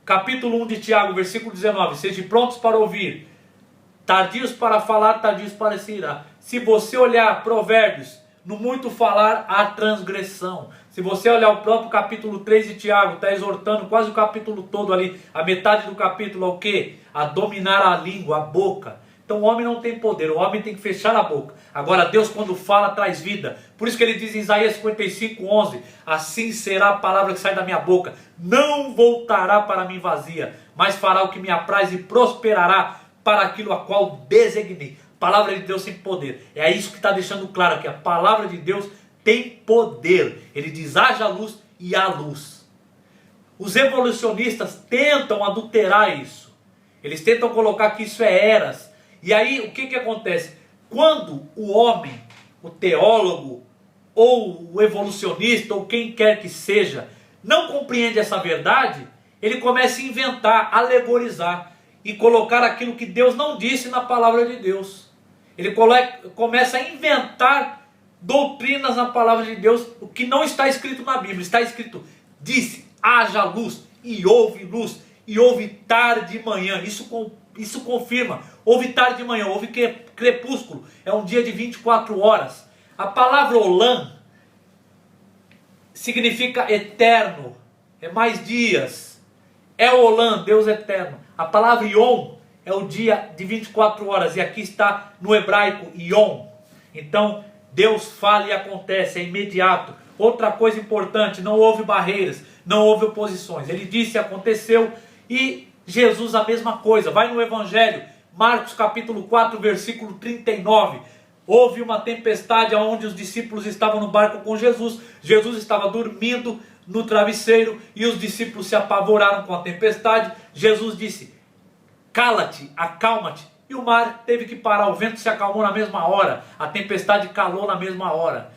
capítulo 1 de Tiago, versículo 19, sejam prontos para ouvir, tardios para falar, tardios para se irar. Se você olhar Provérbios, no muito falar há transgressão. Se você olhar o próprio capítulo 3 de Tiago, está exortando quase o capítulo todo ali, a metade do capítulo ao quê? A dominar a língua, a boca. Então o homem não tem poder, o homem tem que fechar a boca. Agora Deus quando fala traz vida. Por isso que ele diz em Isaías 55:11, assim será a palavra que sai da minha boca. Não voltará para mim vazia, mas fará o que me apraz e prosperará para aquilo a qual designei. Palavra de Deus tem poder. É isso que está deixando claro aqui. A palavra de Deus tem poder. Ele diz haja luz e há luz. Os evolucionistas tentam adulterar isso. Eles tentam colocar que isso é eras. E aí o que acontece? Quando o homem, o teólogo, ou o evolucionista, ou quem quer que seja, não compreende essa verdade, ele começa a inventar, alegorizar e colocar aquilo que Deus não disse na palavra de Deus. Ele começa a inventar doutrinas na palavra de Deus, o que não está escrito na Bíblia. Está escrito, disse, haja luz, e houve tarde e manhã. Isso confirma, houve tarde e manhã, houve crepúsculo, é um dia de 24 horas. A palavra Olam significa eterno, é mais dias, é o Olam, Deus eterno. A palavra Yom é o dia de 24 horas, e aqui está no hebraico Yom. Então Deus fala e acontece, é imediato. Outra coisa importante, não houve barreiras, não houve oposições. Ele disse, aconteceu. E Jesus a mesma coisa. Vai no Evangelho, Marcos capítulo 4, versículo 39. Houve uma tempestade onde os discípulos estavam no barco com Jesus. Jesus estava dormindo no travesseiro e os discípulos se apavoraram com a tempestade. Jesus disse, cala-te, acalma-te. E o mar teve que parar, o vento se acalmou na mesma hora, a tempestade calou na mesma hora.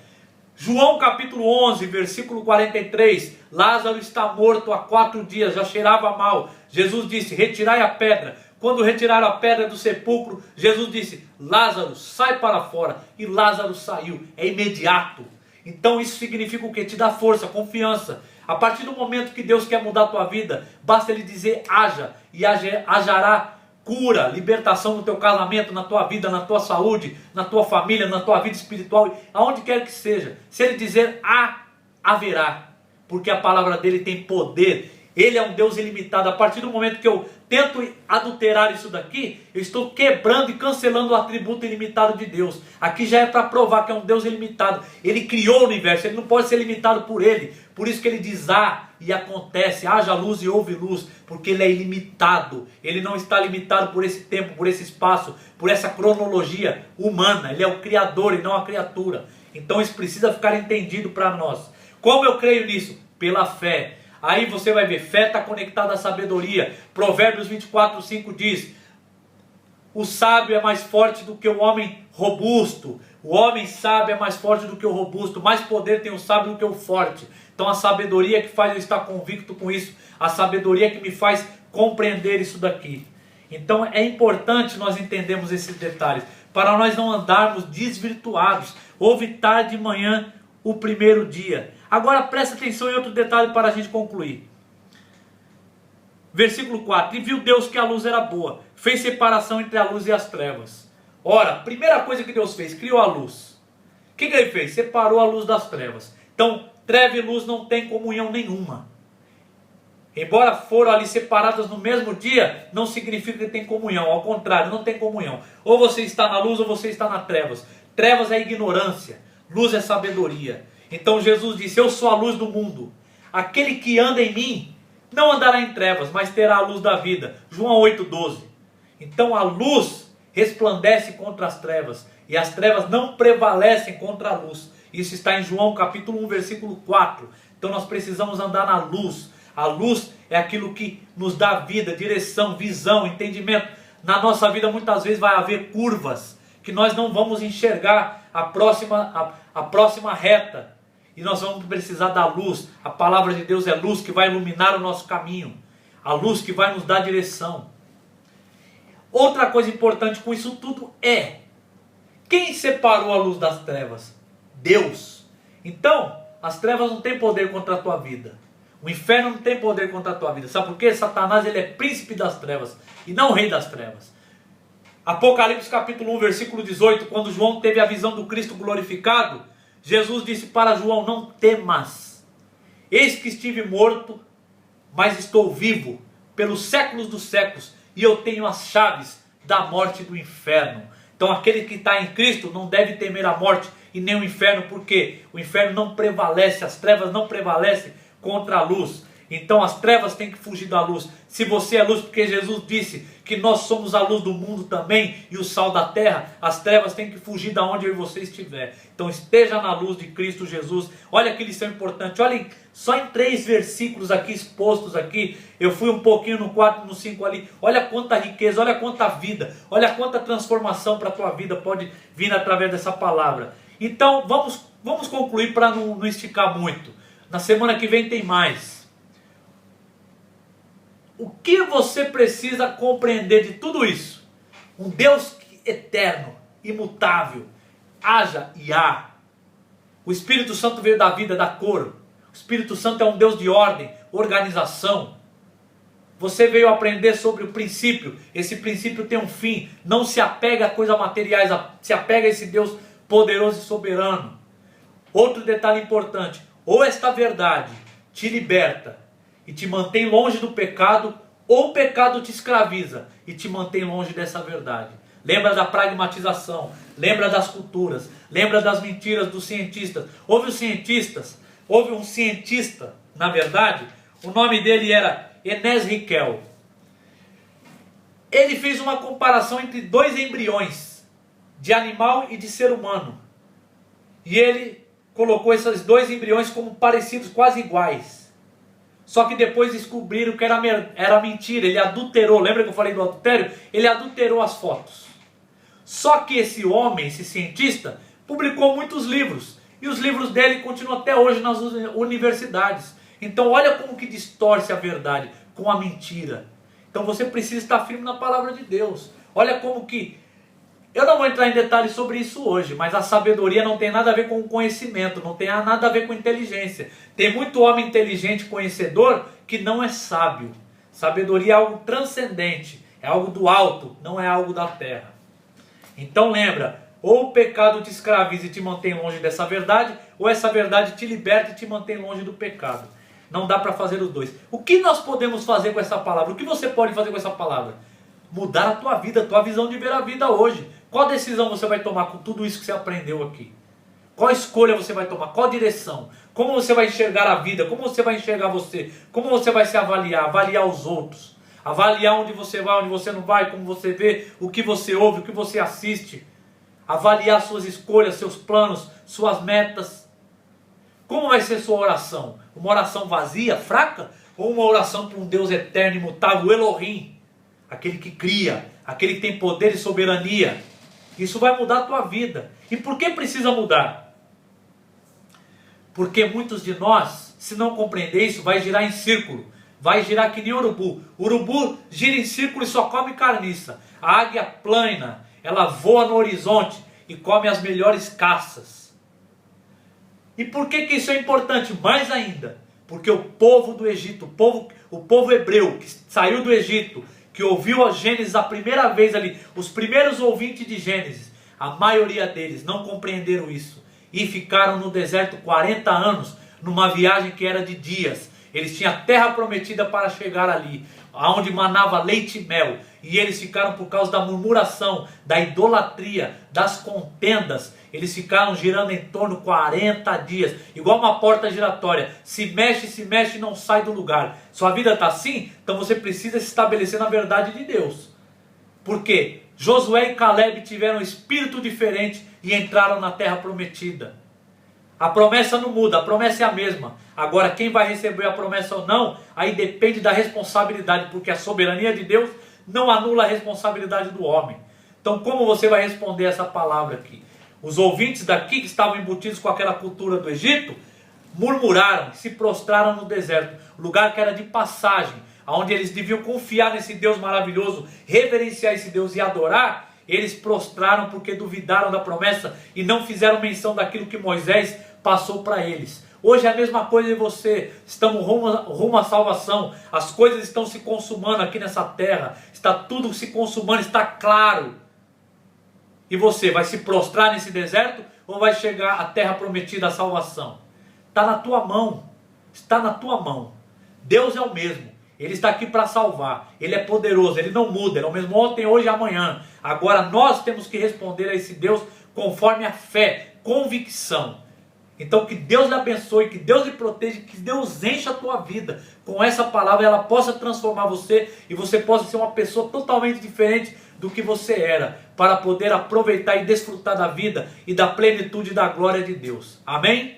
João capítulo 11, versículo 43, Lázaro está morto há 4 dias, já cheirava mal. Jesus disse, retirai a pedra. Quando retiraram a pedra do sepulcro, Jesus disse, Lázaro, sai para fora. E Lázaro saiu, é imediato. Então isso significa o quê? Te dá força, confiança. A partir do momento que Deus quer mudar a tua vida, basta Ele dizer haja, e hajará cura, libertação no teu casamento, na tua vida, na tua saúde, na tua família, na tua vida espiritual, aonde quer que seja. Se Ele dizer haverá, porque a palavra dele tem poder. Ele é um Deus ilimitado. A partir do momento que eu tento adulterar isso daqui, eu estou quebrando e cancelando o atributo ilimitado de Deus. Aqui já é para provar que é um Deus ilimitado. Ele criou o universo, ele não pode ser limitado por ele. Por isso que ele diz e acontece, haja luz e houve luz, porque ele é ilimitado. Ele não está limitado por esse tempo, por esse espaço, por essa cronologia humana. Ele é o Criador e não a criatura. Então isso precisa ficar entendido para nós. Como eu creio nisso? Pela fé. Aí você vai ver, fé está conectada à sabedoria. Provérbios 24:5 diz: o sábio é mais forte do que o homem robusto. O homem sábio é mais forte do que o robusto. Mais poder tem o sábio do que o forte. Então a sabedoria que faz eu estar convicto com isso. A sabedoria que me faz compreender isso daqui. Então é importante nós entendermos esses detalhes, para nós não andarmos desvirtuados. Houve tarde de manhã o primeiro dia. Agora presta atenção em outro detalhe para a gente concluir. Versículo 4. E viu Deus que a luz era boa, fez separação entre a luz e as trevas. Ora, primeira coisa que Deus fez, criou a luz. O que ele fez? Separou a luz das trevas. Então, treva e luz não tem comunhão nenhuma. Embora foram ali separadas no mesmo dia, não significa que tem comunhão. Ao contrário, não tem comunhão. Ou você está na luz ou você está nas trevas. Trevas é ignorância, luz é sabedoria. Então Jesus disse: eu sou a luz do mundo. Aquele que anda em mim não andará em trevas, mas terá a luz da vida. João 8,12. Então a luz resplandece contra as trevas, e as trevas não prevalecem contra a luz. Isso está em João capítulo 1, versículo 4. Então nós precisamos andar na luz. A luz é aquilo que nos dá vida, direção, visão, entendimento. Na nossa vida muitas vezes vai haver curvas que nós não vamos enxergar a próxima reta. E nós vamos precisar da luz. A palavra de Deus é luz que vai iluminar o nosso caminho. A luz que vai nos dar direção. Outra coisa importante com isso tudo é: quem separou a luz das trevas? Deus. Então, as trevas não têm poder contra a tua vida. O inferno não tem poder contra a tua vida. Sabe por quê? Satanás, ele é príncipe das trevas e não rei das trevas. Apocalipse capítulo 1, versículo 18, quando João teve a visão do Cristo glorificado, Jesus disse para João: não temas, eis que estive morto, mas estou vivo pelos séculos dos séculos, e eu tenho as chaves da morte e do inferno. Então aquele que está em Cristo não deve temer a morte e nem o inferno, porque o inferno não prevalece, as trevas não prevalecem contra a luz. Então as trevas têm que fugir da luz. Se você é luz, porque Jesus disse que nós somos a luz do mundo também e o sal da terra, as trevas têm que fugir da onde eu e você estiver. Então esteja na luz de Cristo Jesus. Olha que lição importante. Olhem, só em 3 versículos aqui expostos aqui, eu fui um pouquinho no 4, no 5 ali. Olha quanta riqueza, olha quanta vida, olha quanta transformação para a tua vida pode vir através dessa palavra. Então vamos concluir para não esticar muito. Na semana que vem tem mais. O que você precisa compreender de tudo isso? Um Deus eterno, imutável, haja e há. O Espírito Santo veio da vida, da cor. O Espírito Santo é um Deus de ordem, organização. Você veio aprender sobre o princípio. Esse princípio tem um fim. Não se apega a coisas materiais, se apega a esse Deus poderoso e soberano. Outro detalhe importante: ou esta verdade te liberta e te mantém longe do pecado, ou o pecado te escraviza e te mantém longe dessa verdade. Lembra da pragmatização, lembra das culturas, lembra das mentiras dos cientistas. Houve um cientista, na verdade, o nome dele era Enes Rickel. Ele fez uma comparação entre 2 embriões, de animal e de ser humano. E ele colocou esses 2 embriões como parecidos, quase iguais. Só que depois descobriram que era mentira, ele adulterou. Lembra que eu falei do adultério? Ele adulterou as fotos. Só que esse homem, esse cientista, publicou muitos livros. E os livros dele continuam até hoje nas universidades. Então olha como que distorce a verdade com a mentira. Então você precisa estar firme na palavra de Deus. Olha como que... Eu não vou entrar em detalhes sobre isso hoje, mas a sabedoria não tem nada a ver com o conhecimento, não tem nada a ver com inteligência. Tem muito homem inteligente, conhecedor, que não é sábio. Sabedoria é algo transcendente, é algo do alto, não é algo da terra. Então lembra, ou o pecado te escraviza e te mantém longe dessa verdade, ou essa verdade te liberta e te mantém longe do pecado. Não dá para fazer os dois. O que nós podemos fazer com essa palavra? O que você pode fazer com essa palavra? Mudar a tua vida, a tua visão de ver a vida hoje. Qual decisão você vai tomar com tudo isso que você aprendeu aqui? Qual escolha você vai tomar? Qual direção? Como você vai enxergar a vida? Como você vai enxergar você? Como você vai se avaliar? Avaliar os outros. Avaliar onde você vai, onde você não vai, como você vê, o que você ouve, o que você assiste. Avaliar suas escolhas, seus planos, suas metas. Como vai ser sua oração? Uma oração vazia, fraca? Ou uma oração para um Deus eterno, imutável, Elohim? Aquele que cria, aquele que tem poder e soberania. Isso vai mudar a tua vida. E por que precisa mudar? Porque muitos de nós, se não compreender isso, vai girar em círculo. Vai girar que nem urubu. O urubu gira em círculo e só come carniça. A águia plana, ela voa no horizonte e come as melhores caças. E por que isso é importante? Mais ainda, porque o povo do Egito, o povo hebreu que saiu do Egito, que ouviu a Gênesis a primeira vez ali, os primeiros ouvintes de Gênesis, a maioria deles não compreenderam isso e ficaram no deserto 40 anos, numa viagem que era de dias. Eles tinham a terra prometida para chegar ali, onde manava leite e mel, e eles ficaram por causa da murmuração, da idolatria, das contendas. Eles ficaram girando em torno de 40 dias, igual uma porta giratória, se mexe e não sai do lugar. Sua vida está assim? Então você precisa se estabelecer na verdade de Deus. Por quê? Josué e Caleb tiveram um espírito diferente e entraram na terra prometida. A promessa não muda, a promessa é a mesma. Agora quem vai receber a promessa ou não, aí depende da responsabilidade, porque a soberania de Deus não anula a responsabilidade do homem. Então como você vai responder essa palavra aqui? Os ouvintes daqui que estavam embutidos com aquela cultura do Egito, murmuraram, se prostraram no deserto, lugar que era de passagem, onde eles deviam confiar nesse Deus maravilhoso, reverenciar esse Deus e adorar. Eles prostraram porque duvidaram da promessa e não fizeram menção daquilo que Moisés passou para eles. Hoje é a mesma coisa de você, estamos rumo à salvação, as coisas estão se consumando aqui nessa terra, está tudo se consumando, está claro. E você vai se prostrar nesse deserto ou vai chegar à terra prometida, a salvação? Está na tua mão, está na tua mão. Deus é o mesmo, Ele está aqui para salvar, Ele é poderoso, Ele não muda, Ele é o mesmo ontem, hoje e amanhã. Agora nós temos que responder a esse Deus conforme a fé, convicção. Então que Deus lhe abençoe, que Deus lhe proteja, que Deus encha a tua vida com essa palavra, ela possa transformar você e você possa ser uma pessoa totalmente diferente do que você era, para poder aproveitar e desfrutar da vida e da plenitude da glória de Deus. Amém?